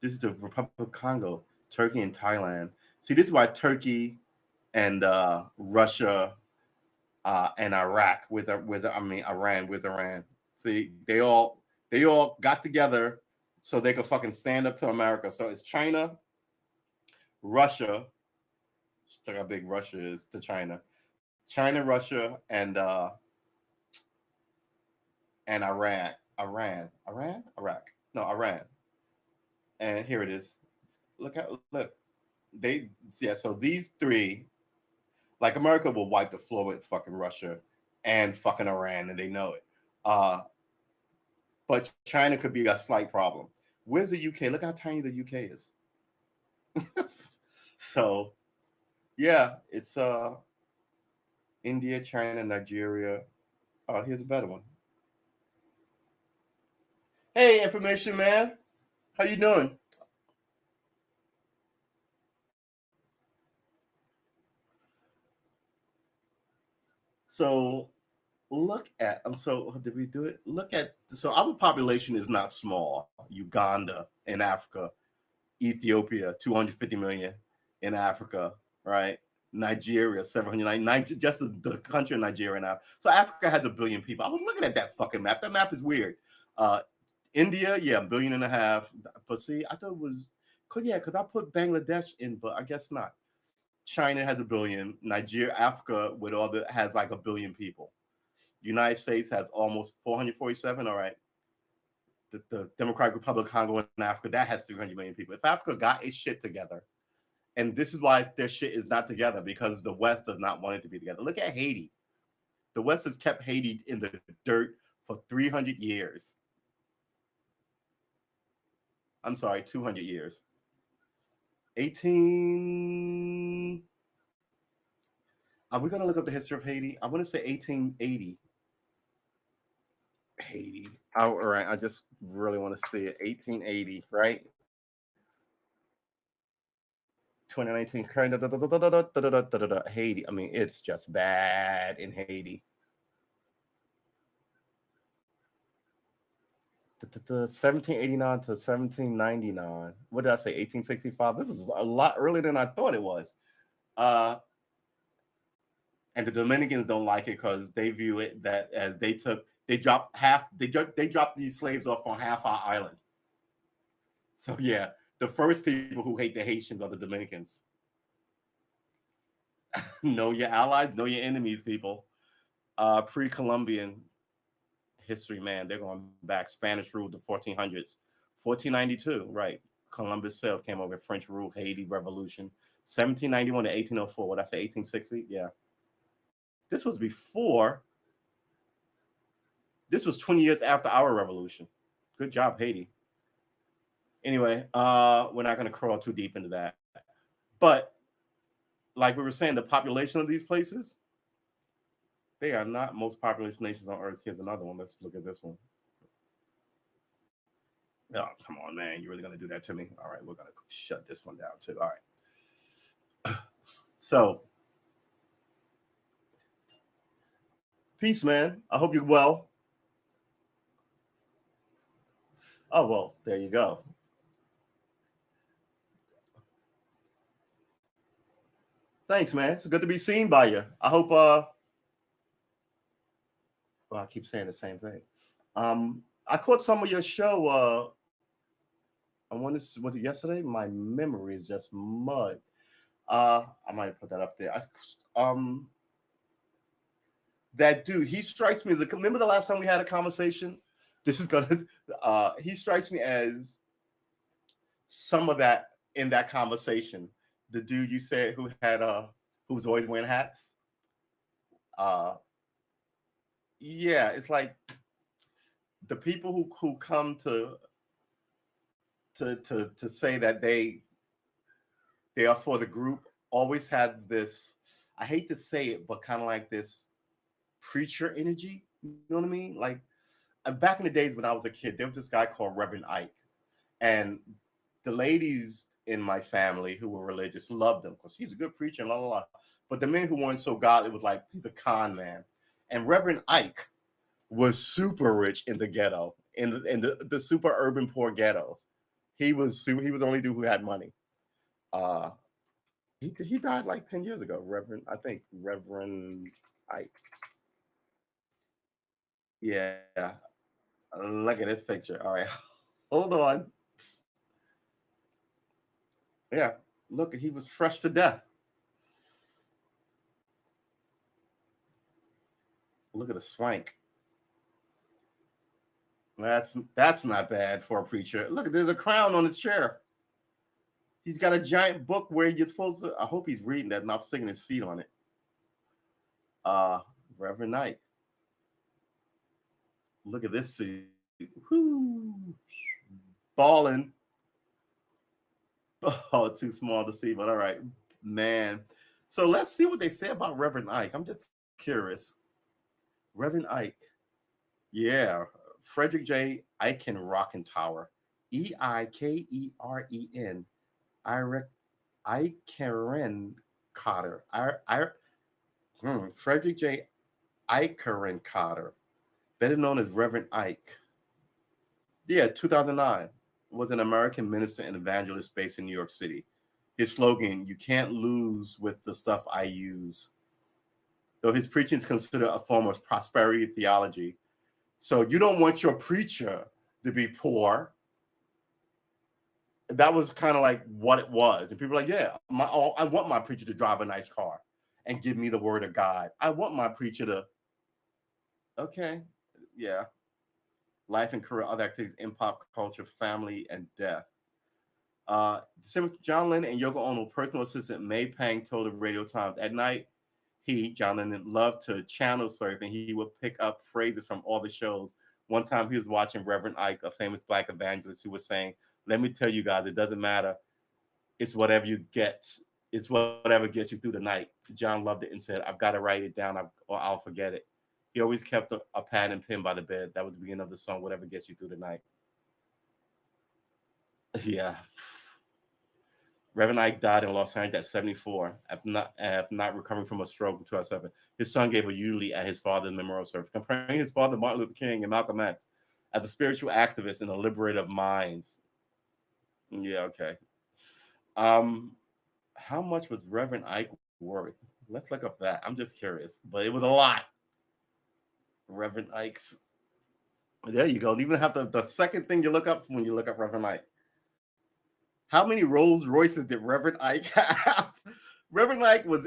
[SPEAKER 1] This is the Republic of Congo, Turkey, and Thailand. See, this is why Turkey and Russia and Iraq Iran with Iran. See, they all got together so they could fucking stand up to America. So it's China, Russia. Look how big Russia is to China. China, Russia, and Iran. Iraq. No, Iran. And here it is. Look. So these three, like America will wipe the floor with fucking Russia and fucking Iran, and they know it. But China could be a slight problem. Where's the UK? Look how tiny the UK is. So, yeah, it's India, China, Nigeria. Oh, here's a better one. Hey, information man, how you doing? So look at so did we do it? Look at so our population is not small. Uganda in Africa, Ethiopia, 250 million in Africa, right? Nigeria, 790, just the country of Nigeria now. So Africa has 1 billion people. I was looking at that fucking map. That map is weird. India, yeah, 1.5 billion. But see, I thought it was, because I put Bangladesh in, but I guess not. China has 1 billion. Nigeria, Africa, with all the has like 1 billion people. United States has almost 447. All right. The Democratic Republic of Congo in Africa, that has 300 million people. If Africa got its shit together, and this is why their shit is not together, because the West does not want it to be together. Look at Haiti. The West has kept Haiti in the dirt for 300 years. I'm sorry, 200 years. 18. Are we going to look up the history of Haiti? I want to say 1880. Haiti. All right. I just really want to see it. 1880, right? 2019. Haiti. I mean, it's just bad in Haiti. 1789 to 1799. What did I say? 1865. This was a lot earlier than I thought it was. And the Dominicans don't like it because they view it that as they dropped these slaves off on half our island. So yeah, the first people who hate the Haitians are the Dominicans. Know your allies, know your enemies, people. Pre-Columbian history, man, they're going back. Spanish rule, the 1400s. 1492, right. Columbus sailed, came over. French rule, Haiti Revolution. 1791 to 1804. What I say, 1860? Yeah. This was 20 years after our revolution. Good job, Haiti. Anyway, we're not going to crawl too deep into that. But like we were saying, the population of these places, they are not most populous nations on Earth. Here's another one. Let's look at this one. Oh, come on, man. You're really going to do that to me? All right, we're going to shut this one down too. All right. So, peace, man. I hope you're well. Oh, well, there you go. Thanks, man. It's good to be seen by you. I hope well, I keep saying the same thing. I caught some of your show. I wanted to, was it yesterday? My memory is just mud. I might put that up there. That dude, he strikes me as remember the last time we had a conversation? This is gonna he strikes me as some of that in that conversation. The dude you said who was always wearing hats. Yeah, it's like the people who come to say that they are for the group always have this, I hate to say it, but kind of like this preacher energy. You know what I mean? Like back in the days when I was a kid, there was this guy called Reverend Ike, and the ladies in my family who were religious loved him because he's a good preacher and la la la. But the men who weren't so godly was like, he's a con man. And Reverend Ike was super rich in the ghetto, in the super urban poor ghettos. He was the only dude who had money. Uh, he died like 10 years ago. Reverend Ike. Yeah, look at this picture. All right, hold on. Yeah, look, he was fresh to death. Look at the swank. That's not bad for a preacher. Look, there's a crown on his chair. He's got a giant book where you're supposed to. I hope he's reading that, not sticking his feet on it. Uh, Reverend Knight. Look at this suit. Whoo, balling. Oh, too small to see, but all right, man. So let's see what they say about Reverend Ike. I'm just curious. Reverend Ike. Yeah, Frederick J. Eichen Rockentauer. Eikeren. Irek Ikeren Cotter. Frederick J. Ikeren Cotter, better known as Reverend Ike. Yeah, 2009, was an American minister and evangelist based in New York City. His slogan, "You can't lose with the stuff I use." Though his preaching is considered a form of prosperity theology. So you don't want your preacher to be poor. That was kind of like what it was. And people are like, yeah, I want my preacher to drive a nice car and give me the word of God. I want my preacher to, okay, yeah, life and career, other activities in pop culture, family, and death. John Lennon and Yoko Ono personal assistant May Pang told the Radio Times at night, John Lennon, loved to channel surf and he would pick up phrases from all the shows. One time he was watching Reverend Ike, a famous black evangelist, who was saying, "Let me tell you guys, it doesn't matter. It's whatever you get. It's whatever gets you through the night." John loved it and said, "I've got to write it down or I'll forget it." He always kept a pad and pen by the bed. That was the beginning of the song, "Whatever Gets You Through the Night." Yeah. Reverend Ike died in Los Angeles at 74 after not recovering from a stroke in 2007. His son gave a eulogy at his father's memorial service, comparing his father, Martin Luther King and Malcolm X, as a spiritual activist and a liberator of minds. Yeah, okay. Um, how much was Reverend Ike worth? Let's look up that. I'm just curious, but it was a lot. Reverend Ike's. There you go. You even have the second thing you look up when you look up Reverend Ike. How many Rolls Royces did Reverend Ike have? Reverend Ike was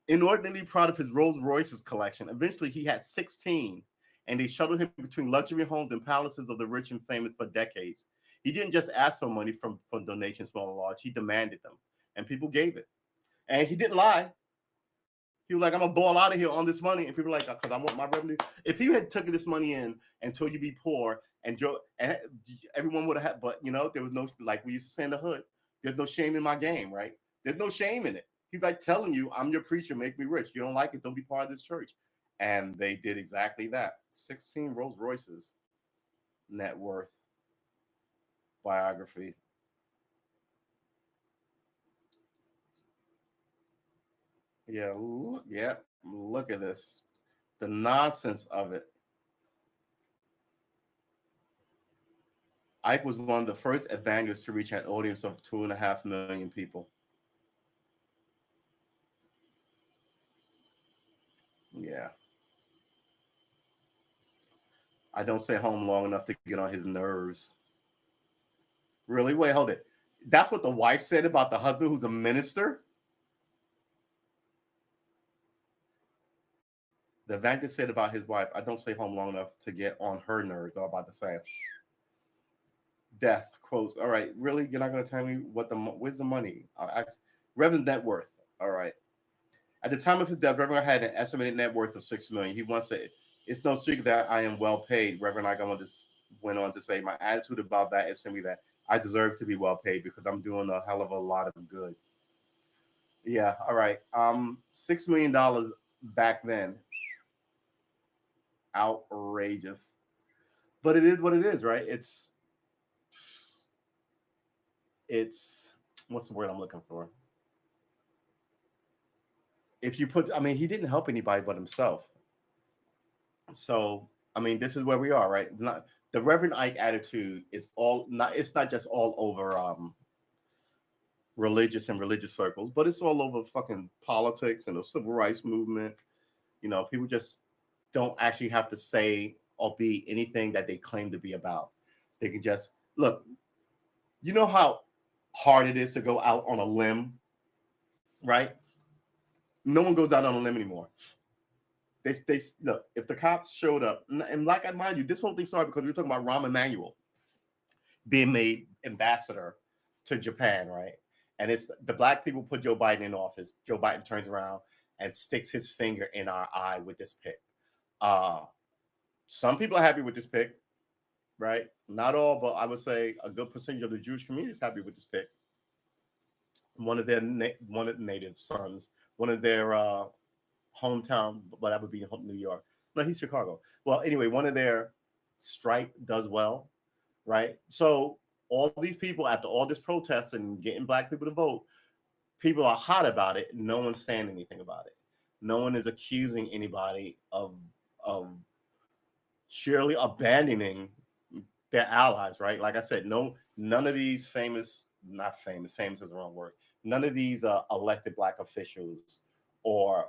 [SPEAKER 1] inordinately proud of his Rolls Royces collection. Eventually, he had 16, and they shuttled him between luxury homes and palaces of the rich and famous for decades. He didn't just ask for money for donations, small or large. He demanded them, and people gave it. And he didn't lie. He was like, "I'm gonna ball out of here on this money," and people were like, "Because I want my revenue." If he had taken this money in and told you be poor and everyone would have had, but there was no, like we used to say in the hood, there's no shame in my game, right? There's no shame in it. He's like telling you, "I'm your preacher, make me rich. You don't like it, don't be part of this church." And they did exactly that. 16 Rolls Royces net worth biography. Look at this. The nonsense of it. Ike was one of the first evangelists to reach an audience of 2.5 million people. Yeah. I don't stay home long enough to get on his nerves. Really? Wait, hold it. That's what the wife said about the husband who's a minister? The evangelist said about his wife, "I don't stay home long enough to get on her nerves." I'm about to say. Death quotes. All right, really? You're not going to tell me where's the money? Reverend net worth. All right. At the time of his death, Reverend had an estimated net worth of 6 million. He once said, "It's no secret that I am well paid." Reverend Ike went on to say, "My attitude about that is simply that I deserve to be well paid because I'm doing a hell of a lot of good." Yeah, all right. $6 million back then, outrageous. But it is what it is, right? It's what's the word I'm looking for? If you put, I mean, he didn't help anybody but himself. So, I mean, this is where we are, right? Not the Reverend Ike attitude is all not. It's not just all over religious and religious circles, but it's all over fucking politics and the civil rights movement. You know, people just don't actually have to say or be anything that they claim to be about. They can just look. You know how hard it is to go out on a limb, right? No one goes out on a limb anymore. They look. If the cops showed up, and like I mind you, this whole thing started because we were talking about Rahm Emanuel being made ambassador to Japan, right? And it's the black people put Joe Biden in office. Joe Biden turns around and sticks his finger in our eye with this pick. Some people are happy with this pick, right? Not all, but I would say a good percentage of the Jewish community is happy with this pick. One of their native sons, one of their hometown, but that would be New York. No, he's Chicago. Well, anyway, one of their stripe does well, right? So all these people, after all this protest and getting black people to vote, people are hot about it. No one's saying anything about it. No one is accusing anybody of surely abandoning their allies, right? Like I said, none of these famous is the wrong word. None of these elected black officials or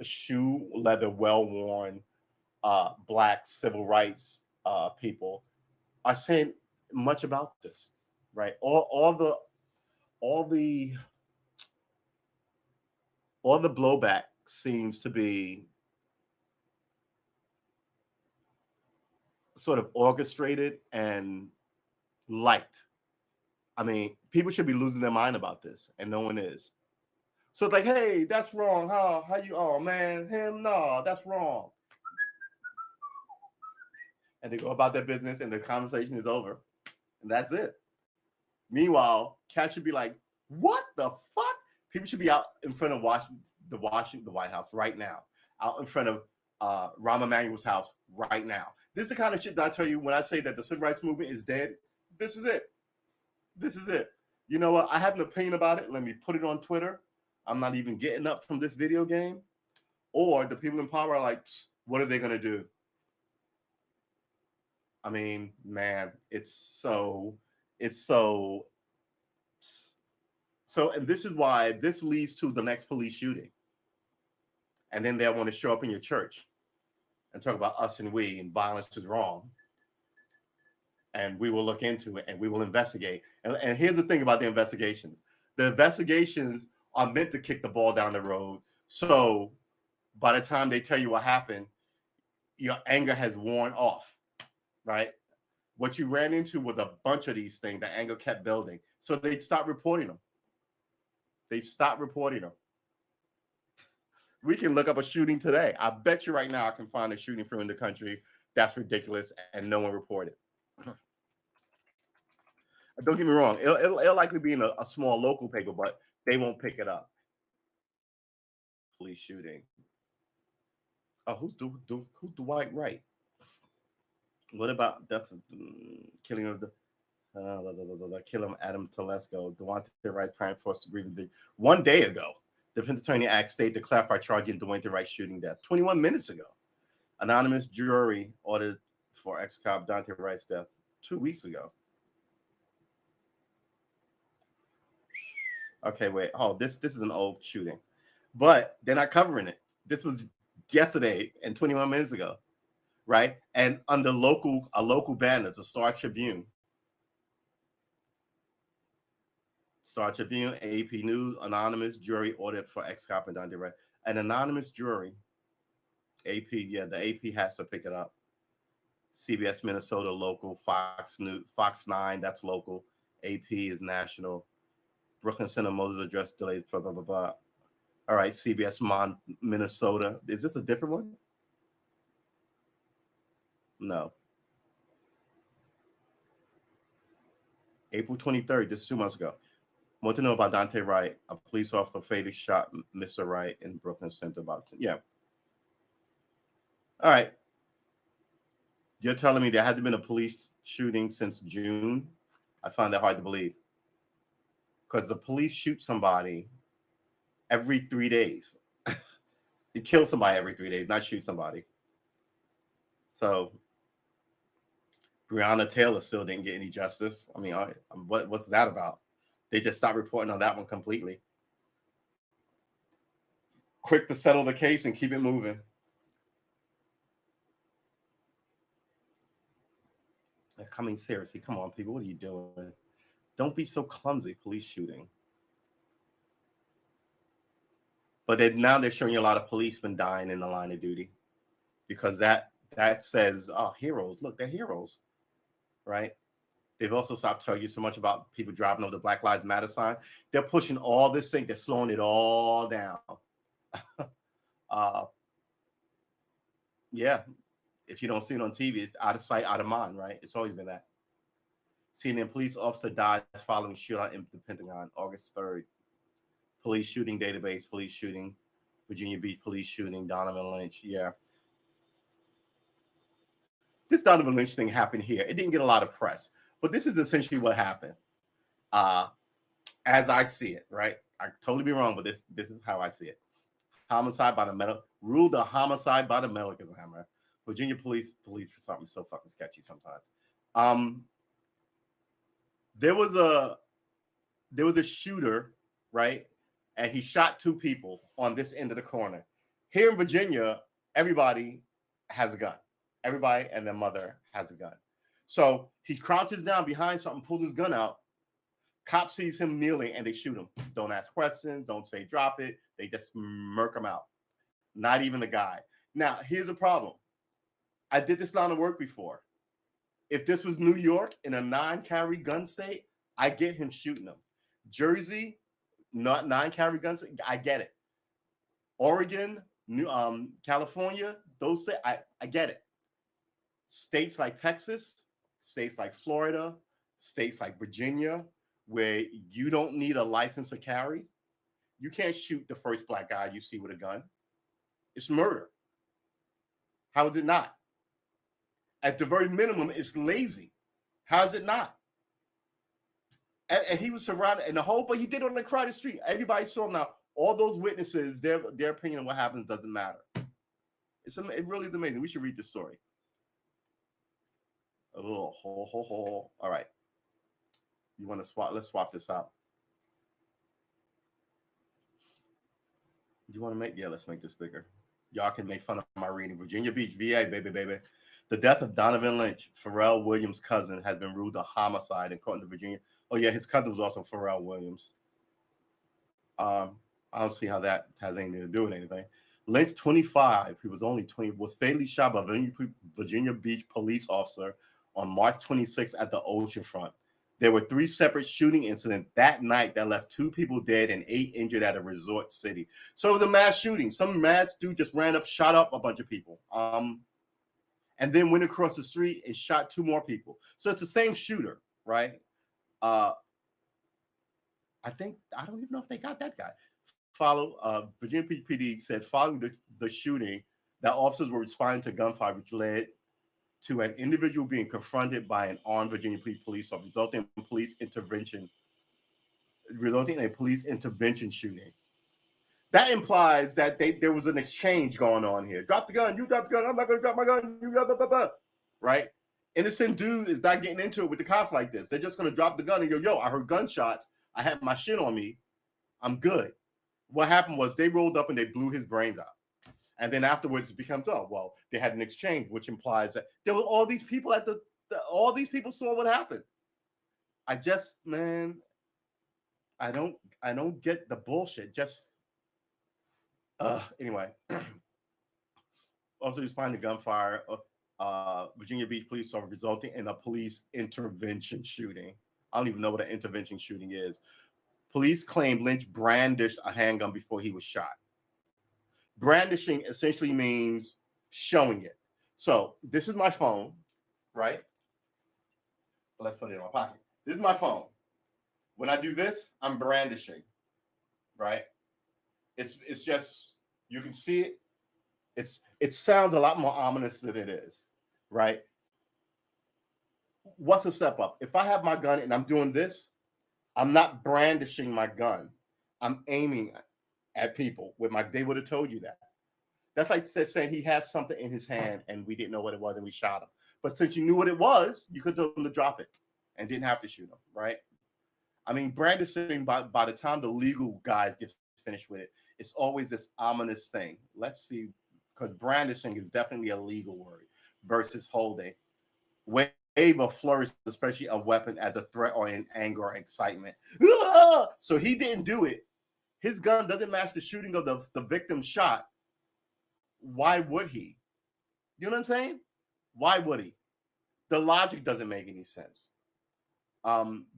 [SPEAKER 1] shoe leather, well-worn black civil rights people are saying much about this, right? All the blowback seems to be sort of orchestrated and light. I mean, people should be losing their mind about this, and no one is. So it's like, hey, that's wrong. How you? Oh man, him? No, that's wrong. And they go about their business, and the conversation is over, and that's it. Meanwhile, Cat should be like, what the fuck? People should be out in front of the White House right now, out in front of Rahm Emanuel's house right now. This is the kind of shit that I tell you when I say that the civil rights movement is dead. This is it. This is it. You know what? I have an opinion about it. Let me put it on Twitter. I'm not even getting up from this video game. Or the people in power are like, what are they going to do? I mean, man, it's so, and this is why this leads to the next police shooting. And then they want to show up in your church and talk about us and we, and violence is wrong. And we will look into it and we will investigate. And here's the thing about the investigations. The investigations are meant to kick the ball down the road. So by the time they tell you what happened, your anger has worn off, right? What you ran into with a bunch of these things, the anger kept building. So they stopped reporting them. They've stopped reporting them. We can look up a shooting today. I bet you right now I can find a shooting from in the country that's ridiculous and no one reported. Don't get me wrong. It'll likely be in a small local paper, but they won't pick it up. Police shooting. Oh, who's Dwight Wright? What about killing of the killing Adam Telesco? Dwayne Wright prime forced to grieve 1 day ago. Defense attorney asked state to clarify charging Dwayne Wright shooting death 21 minutes ago. Anonymous jury ordered for ex-cop Daunte Wright's death 2 weeks ago. Okay, wait. Oh, this is an old shooting, but they're not covering it. This was yesterday and 21 minutes ago, right? And under a local banner, the Star Tribune, AP News, anonymous jury ordered for ex-cop and Daunte Wright. An anonymous jury, AP, yeah, the AP has to pick it up. CBS Minnesota local, Fox 9, that's local. AP is national. Brooklyn Center Moses address delayed, blah, blah, blah, blah. All right, CBS Minnesota. Is this a different one? No. April 23rd, this is 2 months ago. More to know about Daunte Wright. A police officer fatally shot Mr. Wright in Brooklyn Center. Yeah. All right. You're telling me there hasn't been a police shooting since June? I find that hard to believe. Because the police shoot somebody every 3 days. They kill somebody every 3 days, not shoot somebody. So Breonna Taylor still didn't get any justice. I mean, what's that about? They just stopped reporting on that one completely. Quick to settle the case and keep it moving. I mean, seriously, come on, people, what are you doing? Don't be so clumsy, police shooting. But now they're showing you a lot of policemen dying in the line of duty because that says, oh, heroes. Look, they're heroes, right? They've also stopped telling you so much about people driving over the Black Lives Matter sign. They're pushing all this thing. They're slowing it all down. Yeah. If you don't see it on TV, it's out of sight, out of mind, right? It's always been that. CNN police officer dies following shootout in the Pentagon, August 3rd. Police shooting database, police shooting, Virginia Beach police shooting, Donovan Lynch. Yeah. This Donovan Lynch thing happened here. It didn't get a lot of press, but this is essentially what happened. As I see it, right? I could totally be wrong, but this is how I see it. Homicide by the metal, ruled a homicide by the metal examiner. Virginia police for something so fucking sketchy sometimes. There was a shooter, right? And he shot 2 people on this end of the corner. Here in Virginia, everybody has a gun. Everybody and their mother has a gun. So he crouches down behind something, pulls his gun out. Cop sees him kneeling and they shoot him. Don't ask questions. Don't say drop it. They just murk him out. Not even the guy. Now, here's a problem. I did this line of work before. If this was New York in a 9-carry gun state, I get him shooting them. Jersey, not 9-carry guns. I get it. Oregon, California, those states, I get it. States like Texas, states like Florida, states like Virginia, where you don't need a license to carry, you can't shoot the first black guy you see with a gun. It's murder. How is it not? At the very minimum, it's lazy. How is it not? And he was surrounded, and but he did it on the crowded street. Everybody saw him now. All those witnesses, their opinion on what happens doesn't matter. It really is amazing. We should read the story. Oh, All right. You want to swap? Let's swap this out. You want to make? Yeah, let's make this bigger. Y'all can make fun of my reading. Virginia Beach, VA, baby. The death of Donovan Lynch, Pharrell Williams' cousin, has been ruled a homicide according to Virginia. Oh, yeah, his cousin was also Pharrell Williams. I don't see how that has anything to do with anything. Lynch, 25, he was only 20, was fatally shot by a Virginia Beach police officer on March 26 at the oceanfront. There were 3 separate shooting incidents that night that left 2 people dead and 8 injured at a resort city. So it was a mass shooting. Some mad dude just ran up, shot up a bunch of people. And then went across the street and shot 2 more people. So it's the same shooter, right? I don't even know if they got that guy. Virginia Beach PD said following the shooting, that officers were responding to gunfire, which led to an individual being confronted by an armed Virginia police officer, resulting in a police intervention shooting. That implies that there was an exchange going on here. Drop the gun, you drop the gun, I'm not going to drop my gun, you blah, blah, blah, blah. Right? Innocent dude is not getting into it with the cops like this. They're just going to drop the gun and go, yo, I heard gunshots. I had my shit on me. I'm good. What happened was they rolled up and they blew his brains out. And then afterwards it becomes, oh, well, they had an exchange, which implies that there were all these people all these people saw what happened. I don't get the bullshit. Just anyway, also responding to gunfire, Virginia Beach police officer resulting in a police intervention shooting. I don't even know what an intervention shooting is. Police claim Lynch brandished a handgun before he was shot. Brandishing essentially means showing it. So this is my phone, right? Let's put it in my pocket. This is my phone. When I do this, I'm brandishing, right? It's just, you can see it. It sounds a lot more ominous than it is, right? What's a step up? If I have my gun and I'm doing this, I'm not brandishing my gun. I'm aiming at people with they would have told you that. That's like saying he has something in his hand and we didn't know what it was and we shot him. But since you knew what it was, you could tell him to drop it and didn't have to shoot him, right? I mean, brandishing, by the time the legal guys get finished with it, it's always this ominous thing. Let's see, because brandishing is definitely a legal word versus holding. Wave or flourish, especially a weapon as a threat or in anger or excitement. Ah! So he didn't do it. His gun doesn't match the shooting of the victim shot. Why would he? You know what I'm saying? Why would he? The logic doesn't make any sense.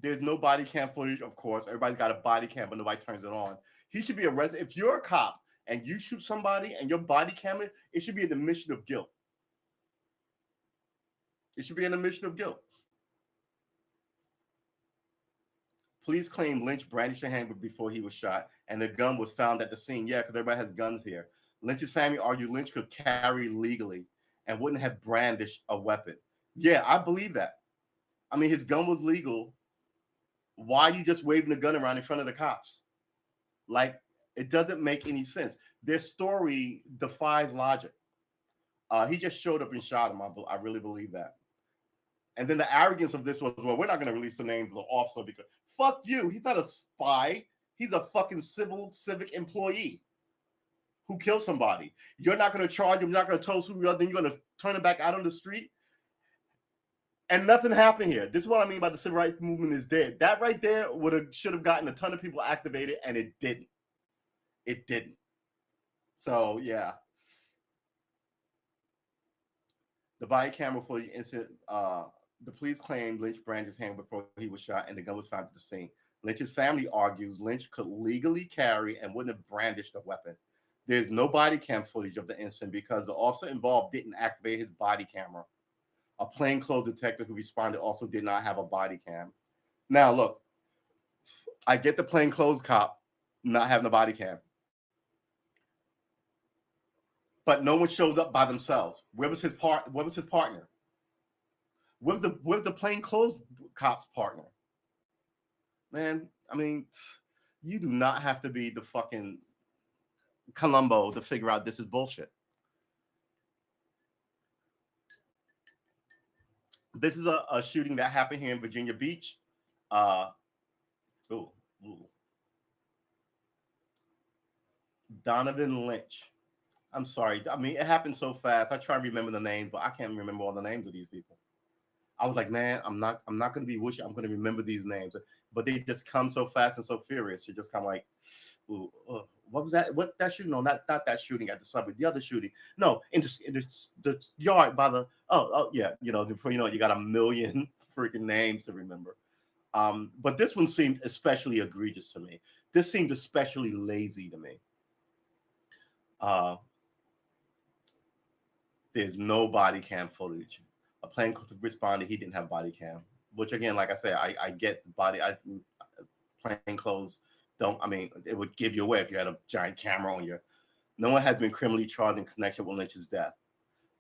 [SPEAKER 1] There's no body cam footage, of course. Everybody's got a body cam, but nobody turns it on. He should be arrested. If you're a cop and you shoot somebody and your body cam it should be an admission of guilt. It should be an admission of guilt. Police claim Lynch brandished a handgun before he was shot, and the gun was found at the scene. Yeah, because everybody has guns here. Lynch's family argued Lynch could carry legally and wouldn't have brandished a weapon. Yeah, I believe that. I mean, his gun was legal. Why are you just waving the gun around in front of the cops? Like, it doesn't make any sense. Their story defies logic. He just showed up and shot him. I really believe that. And then the arrogance of this was, well, we're not going to release the names of the officer because fuck you. He's not a spy. He's a fucking civic employee who killed somebody. You're not going to charge him. You're not going to toast who you are. Then you're going to turn him back out on the street. And nothing happened here. This is what I mean by the civil rights movement is dead. That right there should have gotten a ton of people activated, and it didn't. It didn't. So yeah. The body camera footage incident. The police claimed Lynch brandished his hand before he was shot, and the gun was found at the scene. Lynch's family argues Lynch could legally carry and wouldn't have brandished a weapon. There's no body cam footage of the incident because the officer involved didn't activate his body camera. A plainclothes detective who responded also did not have a body cam. Now, look, I get the plainclothes cop not having a body cam, but no one shows up by themselves. Where was his partner? Where's the plainclothes cop's partner? Man, I mean, you do not have to be the fucking Columbo to figure out this is bullshit. This is a shooting that happened here in Virginia Beach. Donovan Lynch. I'm sorry. I mean, it happened so fast. I try to remember the names, but I can't remember all the names of these people. I was like, man, I'm not going to be wishy. I'm going to remember these names, but they just come so fast and so furious. You're just kind of like, ooh, what was that? What that shooting? No, not that shooting at the subway. The other shooting. No, in the yard by the. Oh yeah. You know, before you know it, you got a million freaking names to remember. But this one seemed especially egregious to me. This seemed especially lazy to me. There's no body cam footage. A plainclothes responded he didn't have body cam, which again, like I said, I get the body. Plainclothes don't. I mean, it would give you away if you had a giant camera on you. No one has been criminally charged in connection with Lynch's death.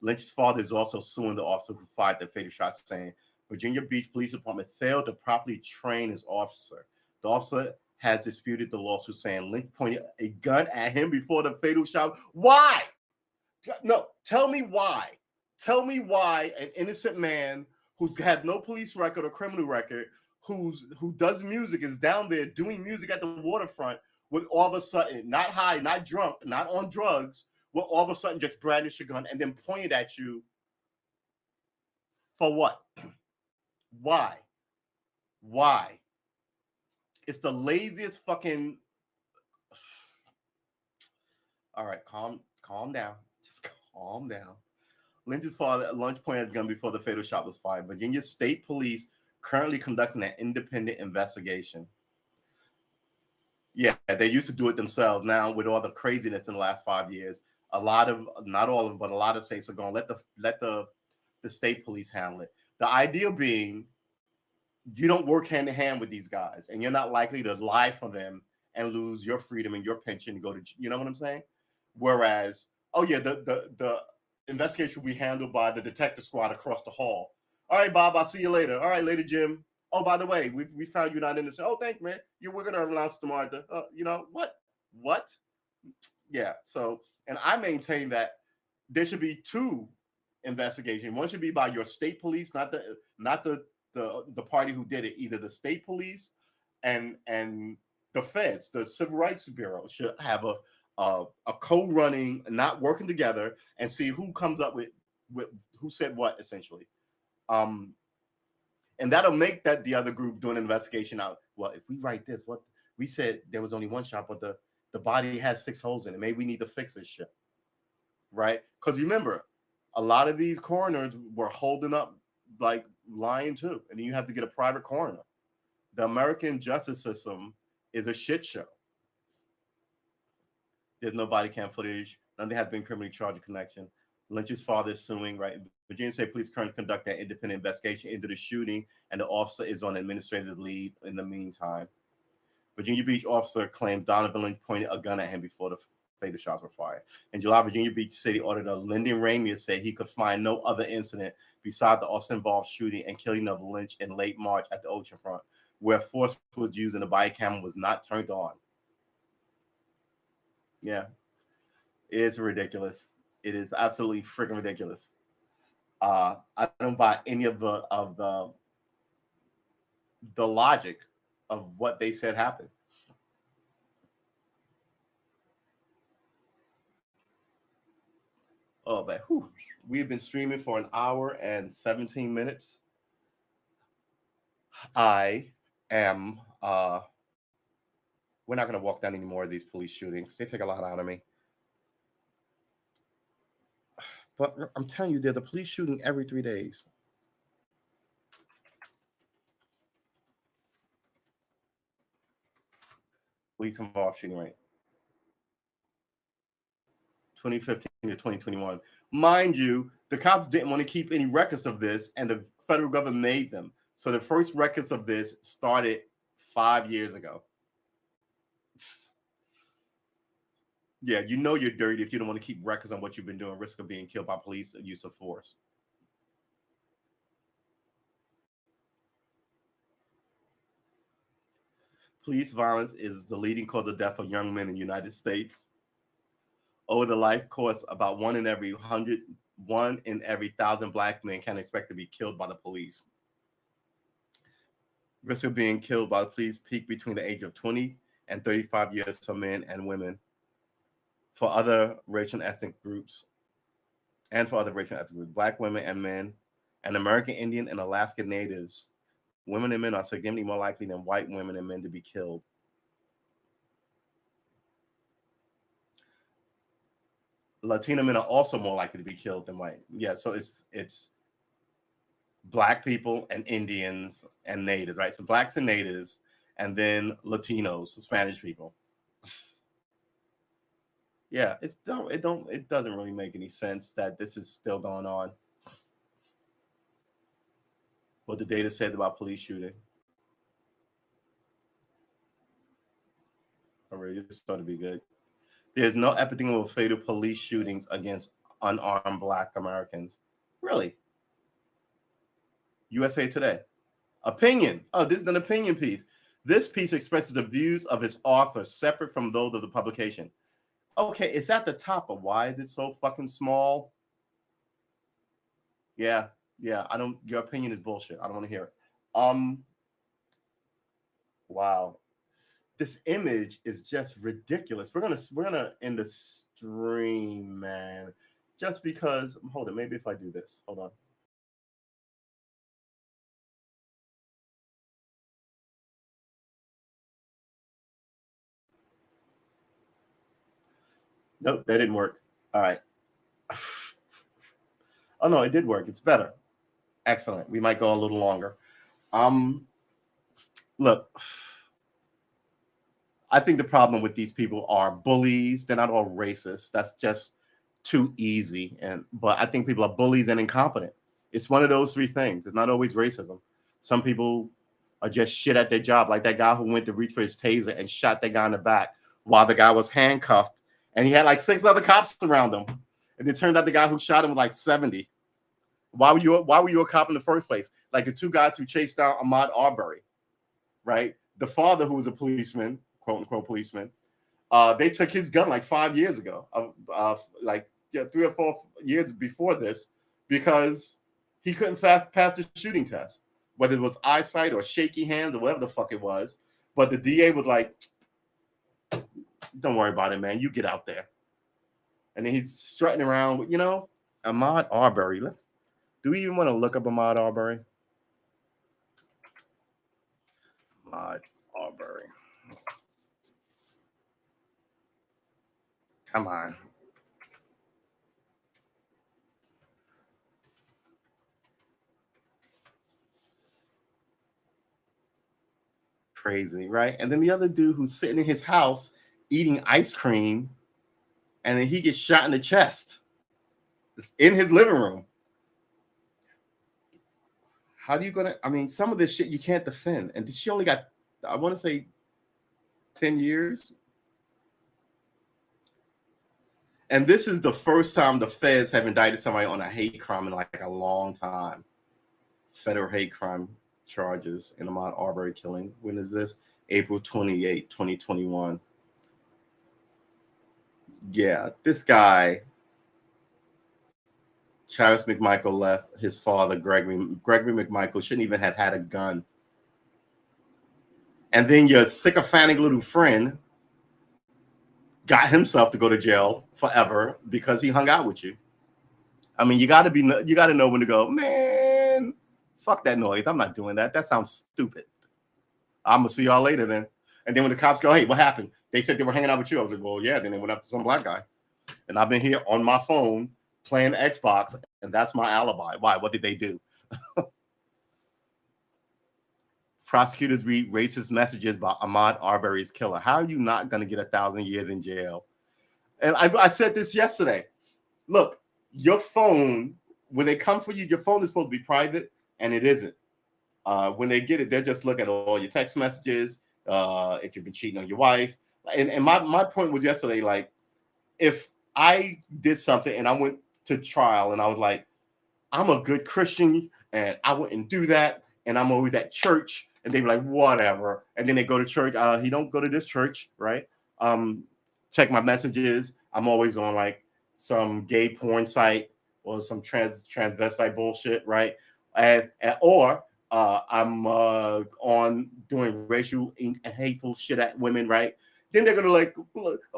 [SPEAKER 1] Lynch's father is also suing the officer who fired the fatal shot, saying Virginia Beach Police Department failed to properly train his officer. The officer has disputed the lawsuit, saying Lynch pointed a gun at him before the fatal shot. Why? No, tell me why. Tell me why an innocent man who's had no police record or criminal record, who does music, is down there doing music at the waterfront, would all of a sudden, not high, not drunk, not on drugs, will all of a sudden just brandish a gun and then point it at you for what? Why? Why? It's the laziest fucking. All right, calm down. Just calm down. Lynch's father at lunch pointed a gun before the fatal shot was fired. Virginia State Police currently conducting an independent investigation. Yeah, they used to do it themselves. Now, with all the craziness in the last 5 years, a lot of, not all of them, but a lot of states are going to let the state police handle it. The idea being, you don't work hand in hand with these guys, and you're not likely to lie for them and lose your freedom and your pension and go to, you know what I'm saying? Whereas, oh yeah, the investigation will be handled by the detective squad across the hall. All right, Bob, I'll see you later. All right, later, Jim. Oh, by the way, we found you not in this. Oh, thanks, man. We're going to announce tomorrow. You know, what? Yeah. So, And I maintain that there should be two investigations. One should be by your state police, not the party who did it. Either the state police and the feds, the Civil Rights Bureau, should have a co-running, not working together, and see who comes up with who said what essentially. Um, and that'll make that the other group doing an investigation out. Well, if we write this, what we said there was only one shot, but the body has 6 holes in it. Maybe we need to fix this shit, right? Because remember, a lot of these coroners were holding up like lying too, and then you have to get a private coroner. The American justice system is a shit show. There's no body cam footage. None has been criminally charged in connection. Lynch's father is suing, right? Virginia State Police currently conduct an independent investigation into the shooting, and the officer is on administrative leave in the meantime. Virginia Beach officer claimed Donovan Lynch pointed a gun at him before the fatal shots were fired. In July, Virginia Beach City Auditor Lyndon Ramey said he could find no other incident beside the officer-involved shooting and killing of Lynch in late March at the oceanfront, where force was used and the body camera was not turned on. Yeah, it's ridiculous. It is absolutely freaking ridiculous. I don't buy any of the logic of what they said happened. Oh, but we've been streaming for an hour and 17 minutes. I am we're not going to walk down any more of these police shootings. They take a lot out of me. But I'm telling you, there's a police shooting every 3 days. Police involved shooting rate. 2015 to 2021. Mind you, the cops didn't want to keep any records of this, and the federal government made them. So the first records of this started 5 years ago. Yeah, you know you're dirty if you don't want to keep records on what you've been doing, risk of being killed by police and use of force. Police violence is the leading cause of death of young men in the United States. Over the life course, about 1 in every 1,000 Black men can expect to be killed by the police. Risk of being killed by the police peak between the age of 20 and 35 years for men and women. For other racial and ethnic groups, Black women and men, and American Indian and Alaska Natives, women and men are significantly more likely than white women and men to be killed. Latino men are also more likely to be killed than white. Yeah, so it's Black people and Indians and natives, right? So Blacks and natives, and then Latinos, Spanish people. Yeah, it doesn't really make any sense that this is still going on. What the data says about police shooting. Already, this ought to be good. There's no epidemic of fatal police shootings against unarmed Black Americans. Really? USA Today. Opinion. Oh, this is an opinion piece. This piece expresses the views of its author separate from those of the publication. Okay, it's at the top, but why is it so fucking small? Yeah, your opinion is bullshit. I don't want to hear it. Wow. This image is just ridiculous. We're gonna end the stream, man. Just because, hold on, maybe if I do this. Hold on. Nope, that didn't work. All right. Oh no, it did work. It's better. Excellent. We might go a little longer. Look, I think the problem with these people are bullies. They're not all racist. That's just too easy. But I think people are bullies and incompetent. It's one of those 3 things. It's not always racism. Some people are just shit at their job, like that guy who went to reach for his taser and shot that guy in the back while the guy was handcuffed, and he had like 6 other cops around him. And it turned out the guy who shot him was like 70. Why were you a cop in the first place? Like the 2 guys who chased down Ahmaud Arbery, right? The father, who was a policeman, quote unquote policeman, They took his gun like 5 years ago, like 3 or 4 years before this, because he couldn't pass the shooting test, whether it was eyesight or shaky hands or whatever the fuck it was. But the DA was like, "Don't worry about it, man. You get out there." And then he's strutting around with, Ahmaud Arbery. Do we even want to look up Ahmaud Arbery? Ahmaud Arbery. Come on. Crazy, right? And then the other dude who's sitting in his house eating ice cream, and then he gets shot in the chest in his living room. How are you gonna? I mean, some of this shit you can't defend. And she only got, I want to say, 10 years. And this is the first time the feds have indicted somebody on a hate crime in like a long time. Federal hate crime charges in Ahmaud Arbery killing. When is this? April 28, 2021. Yeah, this guy, Travis McMichael, left his father, Gregory McMichael, shouldn't even have had a gun. And then your sycophantic little friend got himself to go to jail forever because he hung out with you. I mean, you got to know when to go, man, fuck that noise. I'm not doing that. That sounds stupid. I'm going to see y'all later then. And then when the cops go, hey, what happened? They said they were hanging out with you. I was like, well, yeah. Then they went up to some black guy. And I've been here on my phone playing Xbox, and that's my alibi. Why? What did they do? Prosecutors read racist messages about Ahmaud Arbery's killer. How are you not going to get 1,000 years in jail? And I said this yesterday. Look, your phone, when they come for you, your phone is supposed to be private, and it isn't. When they get it, they just look at all your text messages, if you've been cheating on your wife. And my point was yesterday, like, if I did something and I went to trial and I was like, I'm a good Christian and I wouldn't do that, and I'm always at church, and they be like, whatever. And then they go to church. He don't go to this church, right? Check my messages. I'm always on like some gay porn site or some transvestite bullshit, right? Or I'm on doing racial and hateful shit at women, right? Then they're gonna like,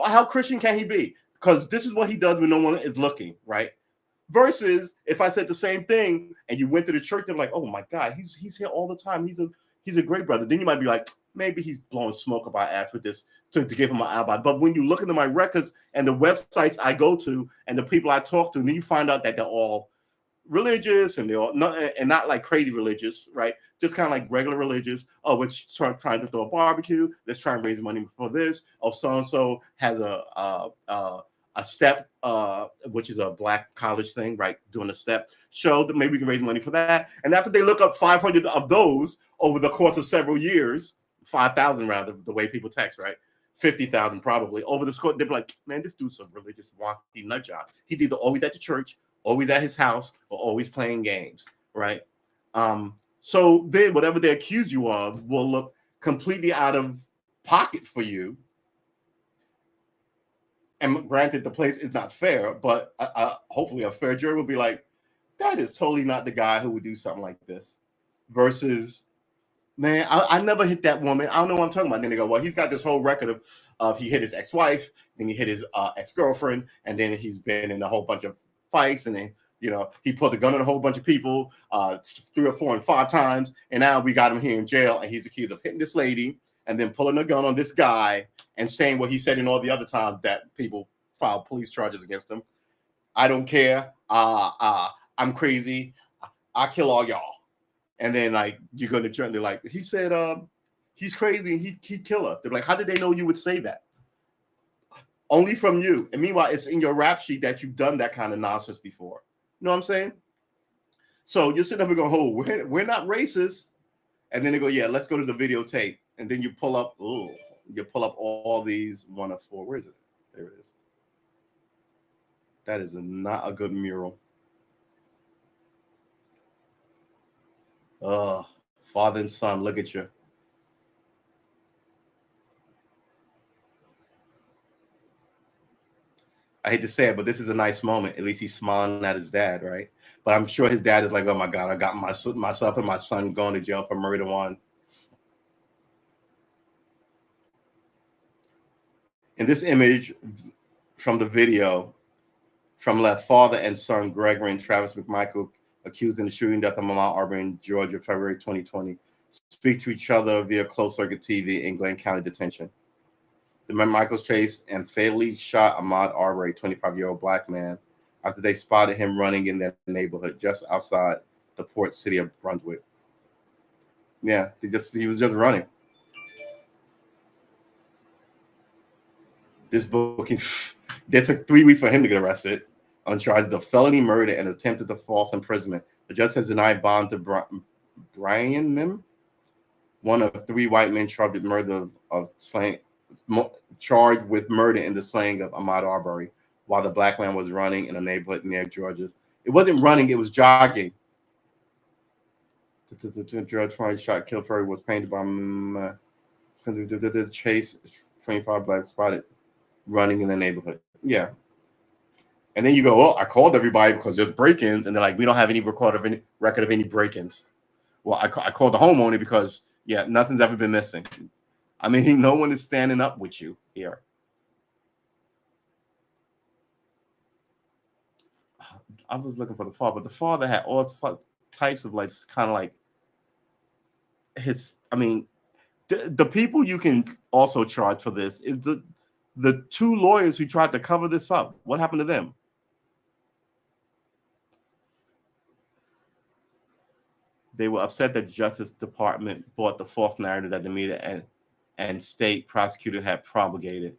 [SPEAKER 1] how Christian can he be? Because this is what he does when no one is looking, right? Versus if I said the same thing and you went to the church, they're like, oh my God, he's here all the time. He's a great brother. Then you might be like, maybe he's blowing smoke up our ass with this to give him an alibi. But when you look into my records and the websites I go to and the people I talk to, then you find out that they're all religious and they're all not like crazy religious, right? Just kind of like regular religious. Oh, we're trying to throw a barbecue. Let's try and raise money for this. Oh, so and so has a step, which is a black college thing, right? Doing a step show that maybe we can raise money for that. And after they look up 500 of those over the course of several years, 5,000 rather, the way people text, right? 50,000 probably over the score. They're like, man, this dude's a religious wonky nut job. He's either always at the church, always at his house, or always playing games, right? So then whatever they accuse you of will look completely out of pocket for you. And granted, the place is not fair, but hopefully a fair jury will be like, that is totally not the guy who would do something like this. Versus, man, I never hit that woman. I don't know what I'm talking about. Then they go, well, he's got this whole record of he hit his ex-wife, then he hit his ex-girlfriend, and then he's been in a whole bunch of fights, and then he put the gun on a whole bunch of people 3 or 4 and 5 times, and now we got him here in jail, and he's accused of hitting this lady and then pulling a gun on this guy and saying what he said in all the other times that people filed police charges against him. I don't care. I'm crazy. I kill all y'all. And then like you go to church and they're like, he said he's crazy and he'd kill us. They're like, how did they know you would say that? Only from you. And meanwhile, it's in your rap sheet that you've done that kind of nonsense before. You know what I'm saying? So you're sitting up and go, oh, we're not racist. And then they go, yeah, let's go to the videotape. And then you pull up all these 1 of 4. Where is it? There it is. That is not a good mural. Father and son, look at you. I hate to say it, but this is a nice moment. At least he's smiling at his dad, right? But I'm sure his dad is like, "Oh my God, I got myself and my son going to jail for murder one." In this image from the video, from left, father and son Gregory and Travis McMichael, accused in the shooting death of Ahmaud Arbery in Georgia, February 2020, speak to each other via closed-circuit TV in Glenn County detention. The McMichaels chased and fatally shot Ahmaud Arbery, 25-year-old black man, after they spotted him running in their neighborhood just outside the port city of Brunswick. Yeah, he was just running. This booking, it took 3 weeks for him to get arrested on charges of felony murder and attempted to false imprisonment. The judge has denied bond to Brian Mim, one of 3 white men charged with murder charged with murder in the slaying of Ahmaud Arbery while the black man was running in a neighborhood near Georgia. It wasn't running, it was jogging. The judge finally shot, killed Furry was painted by the chase, 25 black spotted running in the neighborhood. Yeah. And then you go, "Oh, I called everybody because there's break-ins," and they're like, "We don't have any record of any break-ins." Well, I called the homeowner because nothing's ever been missing. I mean, no one is standing up with you here. I was looking for the father, but the father had all types of kind of like his. I mean, the people you can also charge for this is the 2 lawyers who tried to cover this up. What happened to them? They were upset that the Justice Department bought the false narrative that the media and state prosecutor had promulgated.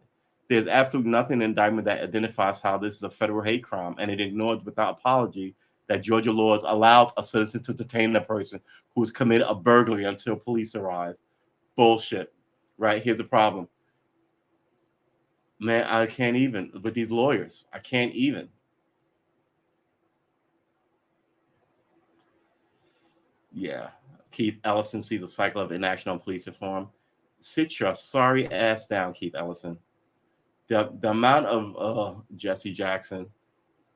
[SPEAKER 1] There's absolutely nothing in the indictment that identifies how this is a federal hate crime, and it ignores without apology that Georgia laws allowed a citizen to detain a person who has committed a burglary until police arrive. Bullshit, right? Here's the problem. Man, I can't even, with these lawyers, I can't even. Yeah. Keith Ellison sees a cycle of inaction on police reform. Sit your sorry ass down, Keith Ellison. The amount of Jesse Jackson,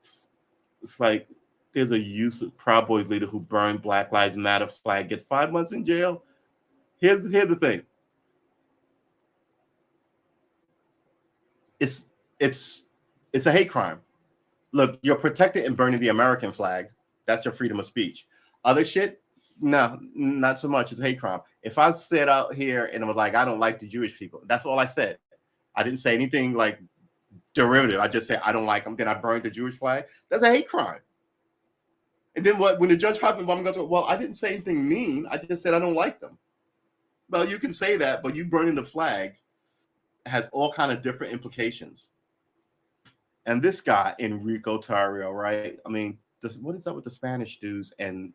[SPEAKER 1] it's like there's a Proud Boys leader who burned Black Lives Matter flag, gets 5 months in jail. Here's the thing. It's a hate crime. Look, you're protected in burning the American flag. That's your freedom of speech. Other shit, no, not so much. It's a hate crime. If I said out here and it was like, I don't like the Jewish people, that's all I said. I didn't say anything like derivative. I just said I don't like them. Then I burned the Jewish flag. That's a hate crime. And then when the judge happened, I'm going to, well, I didn't say anything mean. I just said I don't like them. Well, you can say that, but you burning the flag has all kind of different implications. And this guy, Enrique Tarrio, right? I mean, what is up with the Spanish dudes and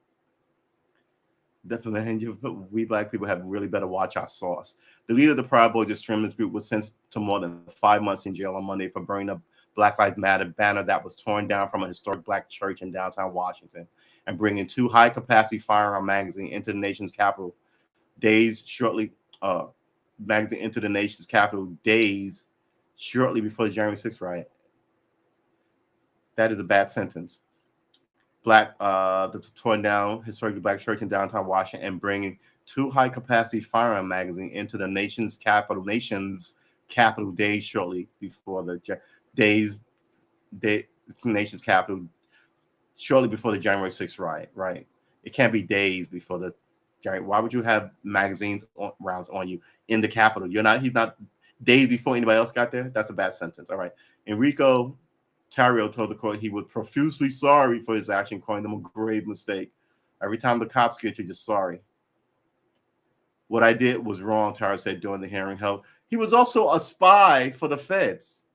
[SPEAKER 1] definitely we black people have really better watch our sauce. The leader of the Proud Boys extremist group was sentenced to more than 5 months in jail on Monday for burning a Black Lives Matter banner that was torn down from a historic black church in downtown Washington and bringing 2 high-capacity firearm magazines into the nation's capital days shortly before the January 6th riot. That is a bad sentence. The torn down historically black church in downtown Washington and bringing 2 high-capacity firearm magazines into the nation's capital days shortly before the nation's capital shortly before the January 6th riot. Right? It can't be days before the January. Why would you have magazines rounds on you in the Capitol? He's not days before anybody else got there. That's a bad sentence. All right, Enrico Tarrio told the court he was profusely sorry for his action, calling them a grave mistake. Every time the cops get you, just sorry. What I did was wrong, Tarrio said during the hearing held. He was also a spy for the feds.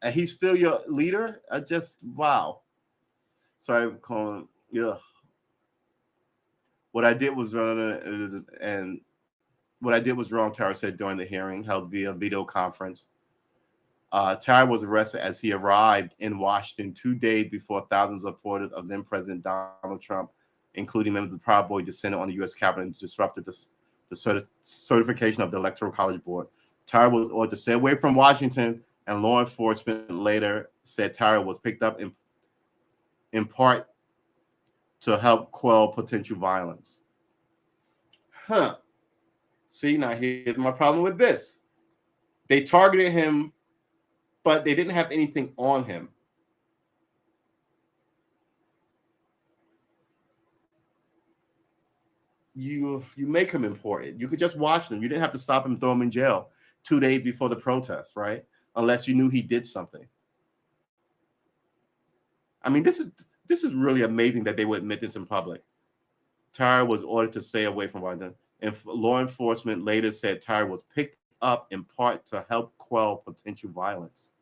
[SPEAKER 1] And he's still your leader? Wow. Sorry for calling him. Yeah. What I did was wrong, Tarrio said during the hearing held via video conference. Tarrio was arrested as he arrived in Washington 2 days before thousands of supporters of then President Donald Trump, including members of the Proud Boys, descended on the U.S. Capitol and disrupted the certification of the Electoral College Board. Tarrio was ordered to stay away from Washington and law enforcement later said Tyra was picked up in part to help quell potential violence. Huh. See, now here's my problem with this. They targeted him, but they didn't have anything on him. You make him important. You could just watch them. You didn't have to stop him and throw him in jail 2 days before the protest, right? Unless you knew he did something. I mean, this is really amazing that they would admit this in public. Tyra was ordered to stay away from Washington, and law enforcement later said Tyra was picked up in part to help quell potential violence.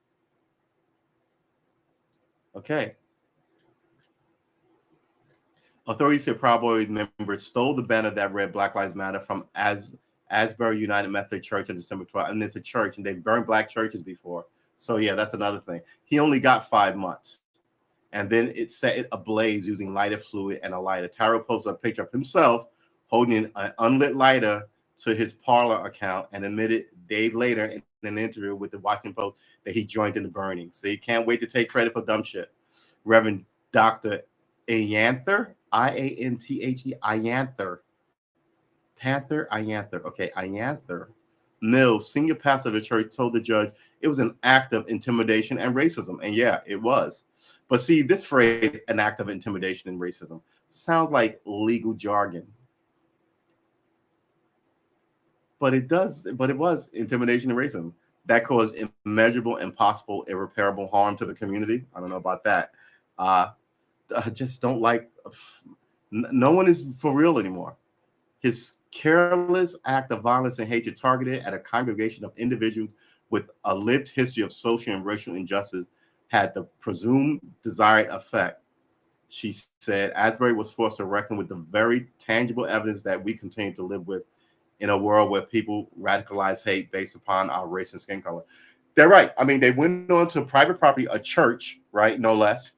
[SPEAKER 1] Okay. Authorities said Proud Boys members stole the banner that read Black Lives Matter from Asbury United Methodist Church on December 12th. And it's a church, and they've burned black churches before. So, yeah, that's another thing. He only got 5 months. And then it set it ablaze using lighter fluid and a lighter. Tyra posted a picture of himself holding an unlit lighter to his Parler account and admitted days later in an interview with the Washington Post that he joined in the burning. So he can't wait to take credit for dumb shit. Reverend Dr. Ianther, Ianthe, Ianther, Panther, Ianther. Okay, Ianther Mills, senior pastor of the church, told the judge it was an act of intimidation and racism. And yeah, it was. But see, this phrase, an act of intimidation and racism, sounds like legal jargon. But it was intimidation and racism that caused immeasurable, impossible, irreparable harm to the community. I don't know about that. I just don't like, no one is for real anymore. His careless act of violence and hatred targeted at a congregation of individuals with a lived history of social and racial injustice had the presumed desired effect. She said Asbury was forced to reckon with the very tangible evidence that we continue to live with in a world where people radicalize hate based upon our race and skin color. They're right. I mean, they went on to private property, a church, right, no less,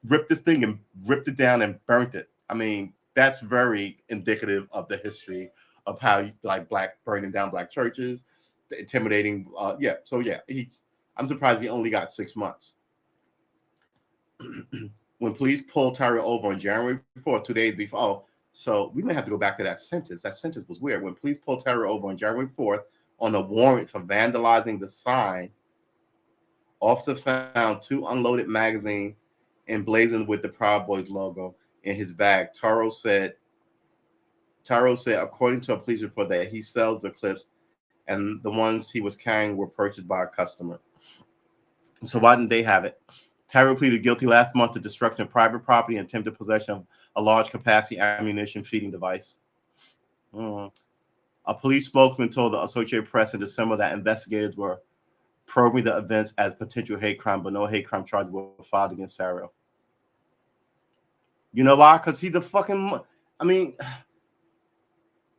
[SPEAKER 1] ripped this thing and ripped it down and burnt it. I mean, that's very indicative of the history of how like burning down black churches, intimidating. Yeah, so yeah, I'm surprised he only got 6 months. When police pulled Tyra over on January 4th, 2 days before. Oh, so we may have to go back to that sentence. That sentence was weird. When police pulled Tyra over on January 4th on a warrant for vandalizing the sign, officers found 2 unloaded magazines emblazoned with the Proud Boys logo in his bag. Taro said, according to a police report, that he sells the clips and the ones he was carrying were purchased by a customer. So why didn't they have it? Taro pleaded guilty last month to destruction of private property and attempted possession of a large capacity ammunition feeding device. A police spokesman told the Associated Press in December that investigators were probing the events as potential hate crime, but no hate crime charges were filed against Taro. You know why? Because he's a fucking, I mean,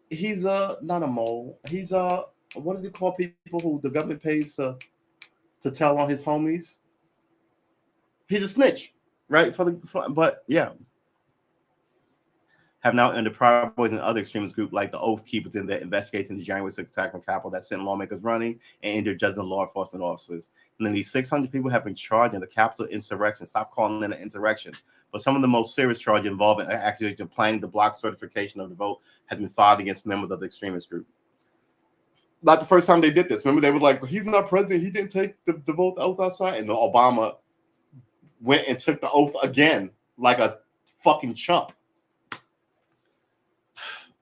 [SPEAKER 1] he's not a mole. He's what does he call people who the government pays to tell on his homies? He's a snitch, right? But yeah, have now entered Proud Boys and other extremist groups like the Oath Keepers in the investigation of the January 6th attack on Capitol that sent lawmakers running and injured judges and law enforcement officers. And then these 600 people have been charged in the Capitol insurrection. Stop calling it an insurrection. But some of the most serious charges involving accusation of planning to block certification of the vote has been filed against members of the extremist group. Not the first time they did this. Remember, they were like, he's not president. He didn't take the vote oath outside. And Obama went and took the oath again like a fucking chump.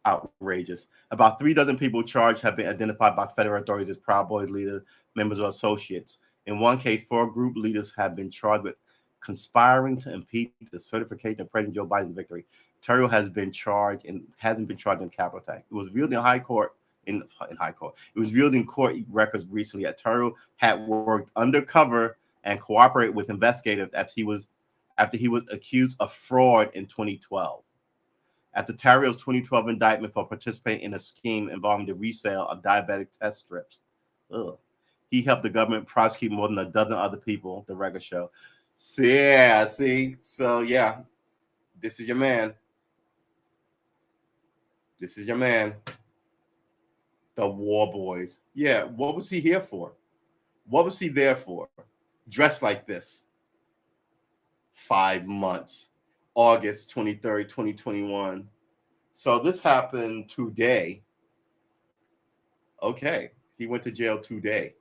[SPEAKER 1] Outrageous. About 36 people charged have been identified by federal authorities as Proud Boys leaders, members, or associates. In one case, 4 group leaders have been charged with conspiring to impede the certification of President Joe Biden's victory. Terrio has been charged and hasn't been charged in capital attack. It was revealed in high court. In high court, it was revealed in court records recently that Terrio had worked undercover and cooperated with investigators after he was accused of fraud in 2012. After Terrio's 2012 indictment for participating in a scheme involving the resale of diabetic test strips. He helped the government prosecute more than a dozen other people, the record show. So, yeah, see? So, yeah, this is your man. This is your man. The War Boys. Yeah, what was he here for? What was he there for? Dressed like this. 5 months. August 23rd, 2021. So this happened today. Okay. He went to jail today.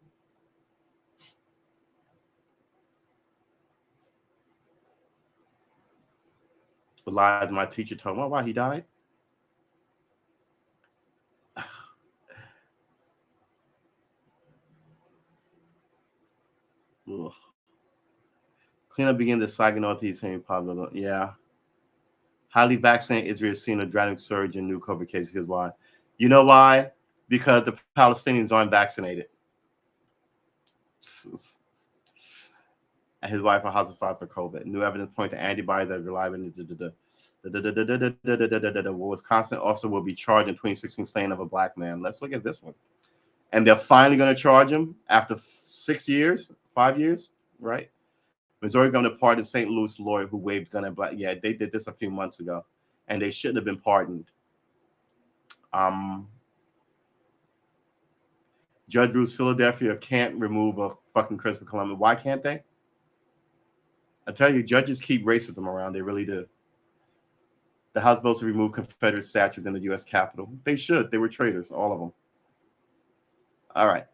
[SPEAKER 1] Lied, my teacher told me why he died. Ugh. Cleanup begin the Saigon Northeast semi popular. Yeah. Highly vaccinated Israel has seen a dramatic surge in new COVID cases. Here's why. You know why? Because the Palestinians aren't vaccinated. And his wife are hospitalized for COVID. New evidence point to antibodies that are reliable. The Wisconsin officer will be charged in 2016 slaying of a black man. Let's look at this one. And they're finally going to charge him after 6 years, 5 years, right? Missouri Governor pardoned St. Louis lawyer who waved gun at black. Yeah, they did this a few months ago, and they shouldn't have been pardoned. Judge rules Philadelphia can't remove a fucking Christopher Columbus. Why can't they? I tell you, judges keep racism around. They really do. The House votes to remove Confederate statues in the U.S. Capitol. They should. They were traitors, all of them. All right.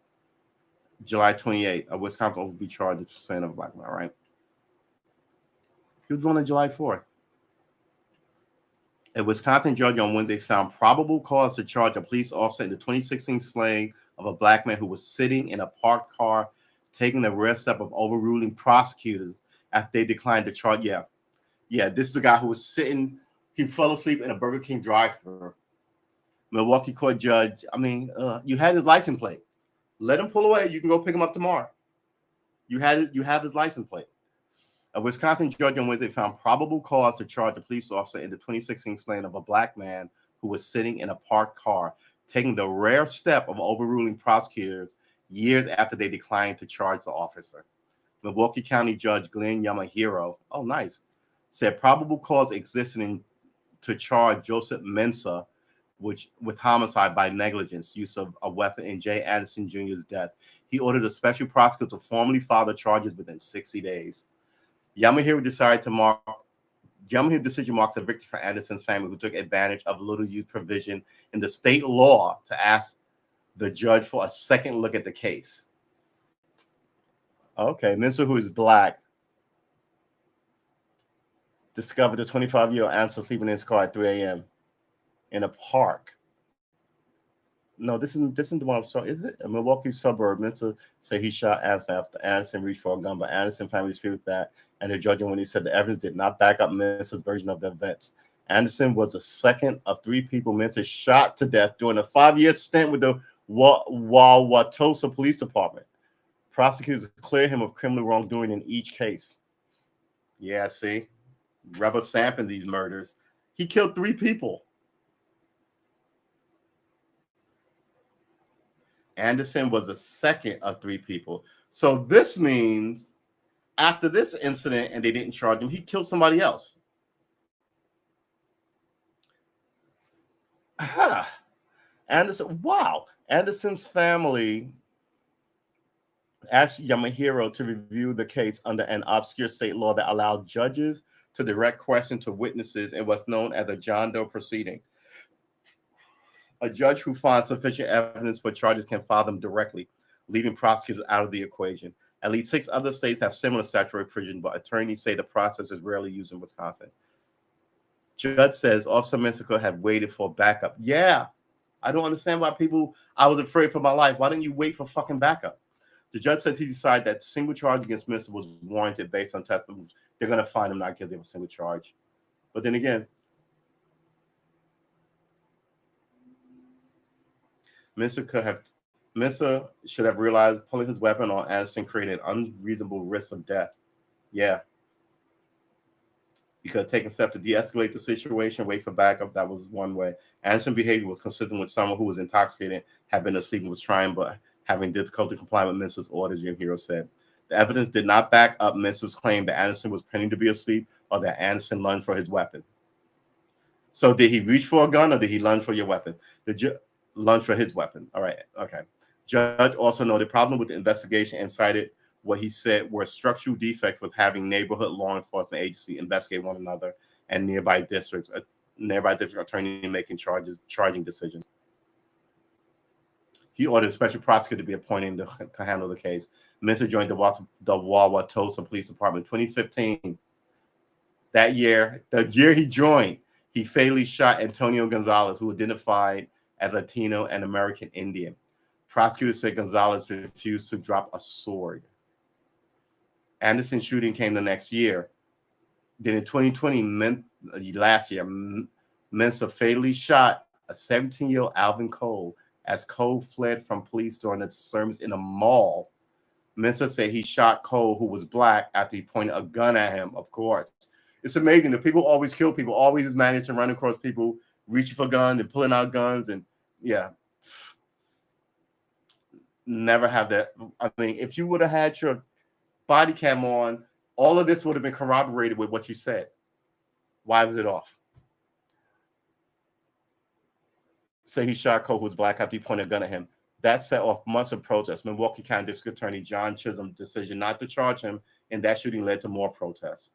[SPEAKER 1] July 28th, a Wisconsin will be charged with saying of a black man, right? He was born on July 4th. A Wisconsin judge on Wednesday found probable cause to charge a police officer in the 2016 slaying of a black man who was sitting in a parked car, taking the rare step of overruling prosecutors after they declined to charge. Yeah, this is the guy who was sitting. He fell asleep in a Burger King drive-thru. Milwaukee court judge. You had his license plate. Let him pull away. You can go pick him up tomorrow. You have his license plate. A Wisconsin judge on Wednesday found probable cause to charge a police officer in the 2016 slaying of a black man who was sitting in a parked car, taking the rare step of overruling prosecutors years after they declined to charge the officer. Milwaukee County Judge Glenn Yamahiro, said probable cause existed to charge Joseph Mensah with homicide by negligence, use of a weapon in Jay Anderson Jr.'s death. He ordered a special prosecutor to formally file the charges within 60 days. Yamahiro decision marks a victory for Anderson's family, who took advantage of little use provision in the state law to ask the judge for a second look at the case. Okay, Mensah, who is black, discovered the 25-year-old Anderson sleeping in his car at 3 a.m. in a park. No, this isn't the one I'm sorry. Is it? A Milwaukee suburb. Mensah say he shot Anderson after Anderson reached for a gun, but Anderson family disputed that, and the judge when he said the evidence did not back up Mensah's version of the events. Anderson was the second of 3 people Mensah shot to death during a 5-year stint with the Wauwatosa Police Department. Prosecutors cleared him of criminal wrongdoing in each case. Yeah, see? Rubber stamping these murders. He killed 3 people. Anderson was the second of 3 people. So this means after this incident and they didn't charge him, he killed somebody else. Anderson, wow. Anderson's family asked Yamahiro to review the case under an obscure state law that allowed judges to direct questions to witnesses in what's known as a John Doe proceeding. A judge who finds sufficient evidence for charges can file them directly, leaving prosecutors out of the equation. At least 6 other states have similar statutory provisions, but attorneys say the process is rarely used in Wisconsin. Judge says Officer Mensah could have waited for backup. Yeah, I don't understand why I was afraid for my life. Why didn't you wait for fucking backup? The judge says he decided that single charge against Mensah was warranted based on testimony. They're going to find him not guilty of a single charge. But then again, Mensah should have realized pulling his weapon on Anderson created an unreasonable risk of death. Yeah. He could have taken steps to de-escalate the situation, wait for backup. That was one way. Anderson's behavior was consistent with someone who was intoxicated, had been asleep, and was trying but having difficulty complying with Mensah's orders, Yamahiro said. The evidence did not back up Mensah's claim that Anderson was pretending to be asleep or that Anderson lunged for his weapon. So did he reach for a gun or did he lunge for your weapon? Lunge for his weapon. All right. Okay. Judge also noted problem with the investigation and cited what he said were structural defects with having neighborhood law enforcement agency investigate one another and nearby district attorney making charging decisions. He ordered a special prosecutor to be appointed to handle the case. Mensah joined the Wauwatosa Police Department in 2015. That year, the year he joined, he fatally shot Antonio Gonzalez, who identified as Latino and American Indian. Prosecutors said Gonzalez refused to drop a sword. Anderson's shooting came the next year. Then in 2020, last year, Mensah fatally shot a 17-year-old Alvin Cole as Cole fled from police during a disturbance in a mall. Mensah said he shot Cole, who was black, after he pointed a gun at him, of course. It's amazing that people always kill people, always manage to run across people reaching for guns and pulling out guns. And yeah, never have that. I mean, if you would have had your body cam on, all of this would have been corroborated with what you said. Why was it off? Say he shot Cole, who was black, after he pointed a gun at him. That set off months of protests. Milwaukee County District Attorney John Chisholm's decision not to charge him in that shooting led to more protests.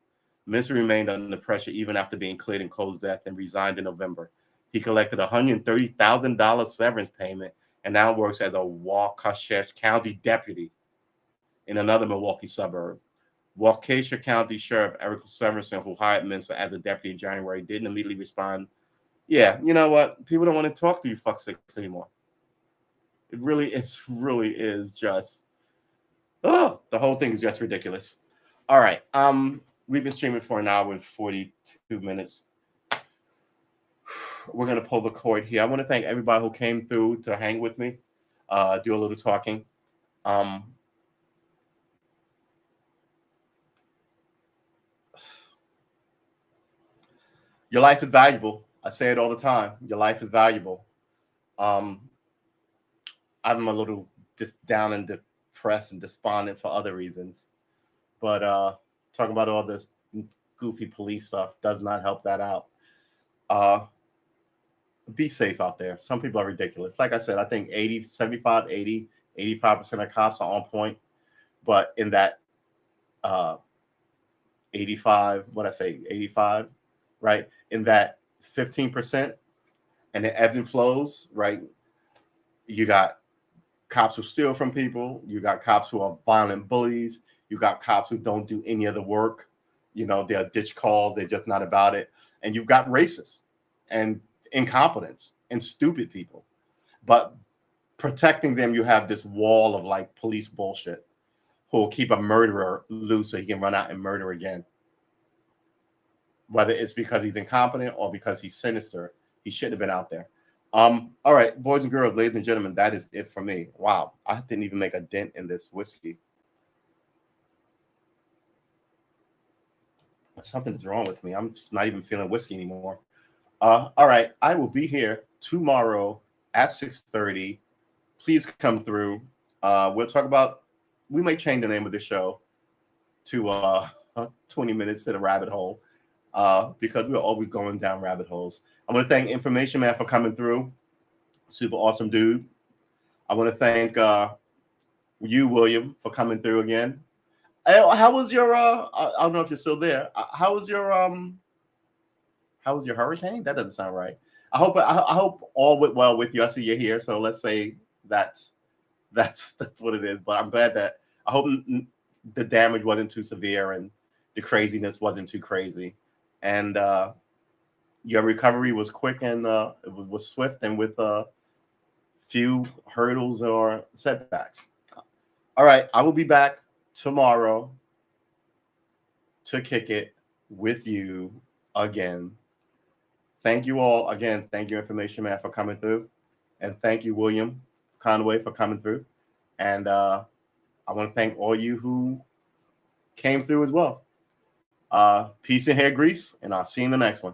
[SPEAKER 1] Mensah remained under pressure even after being cleared in Cole's death and resigned in November. He collected a $130,000 severance payment and now works as a Waukesha County deputy in another Milwaukee suburb. Waukesha County Sheriff Eric Severson, who hired Mensah as a deputy in January, didn't immediately respond. Yeah, you know what? People don't want to talk to you fuck six anymore. It really is just, the whole thing is just ridiculous. All right. We've been streaming for an hour and 42 minutes. We're going to pull the cord here. I want to thank everybody who came through to hang with me, do a little talking. Your life is valuable. I say it all the time. Your life is valuable. I'm a little just down and depressed and despondent for other reasons. But talking about all this goofy police stuff does not help that out. Be safe out there. Some people are ridiculous. Like I said, I think 85% of cops are on point. But in that 85, right? In that 15%, and it ebbs and flows, right? You got cops who steal from people. You got cops who are violent bullies. You got cops who don't do any of the work. You know, they're ditch calls. They're just not about it. And you've got racists and incompetence and stupid people. But protecting them, you have this wall of like police bullshit who will keep a murderer loose so he can run out and murder again. Whether it's because he's incompetent or because he's sinister, he shouldn't have been out there. All right, boys and girls, ladies and gentlemen, that is it for me. Wow, I didn't even make a dent in this whiskey. Something's wrong with me. I'm not even feeling whiskey anymore. All right, I will be here tomorrow at 6:30. Please come through. We'll talk about, we may change the name of the show to 20 minutes to the rabbit hole because we're always going down rabbit holes. I want to thank Information Man for coming through. Super awesome dude. I want to thank you, William, for coming through again. How was your I don't know if you're still there. How was your hurricane? That doesn't sound right. I hope all went well with you. I see you're here, so let's say that's what it is. But I'm glad that, I hope the damage wasn't too severe and the craziness wasn't too crazy, and your recovery was quick and it was swift and with few hurdles or setbacks. All right, I will be back tomorrow to kick it with you again. Thank you all again. Thank you, Information Man, for coming through, and thank you, William Conway, for coming through. And I want to thank all you who came through as well. Peace and hair grease, and I'll see you in the next one.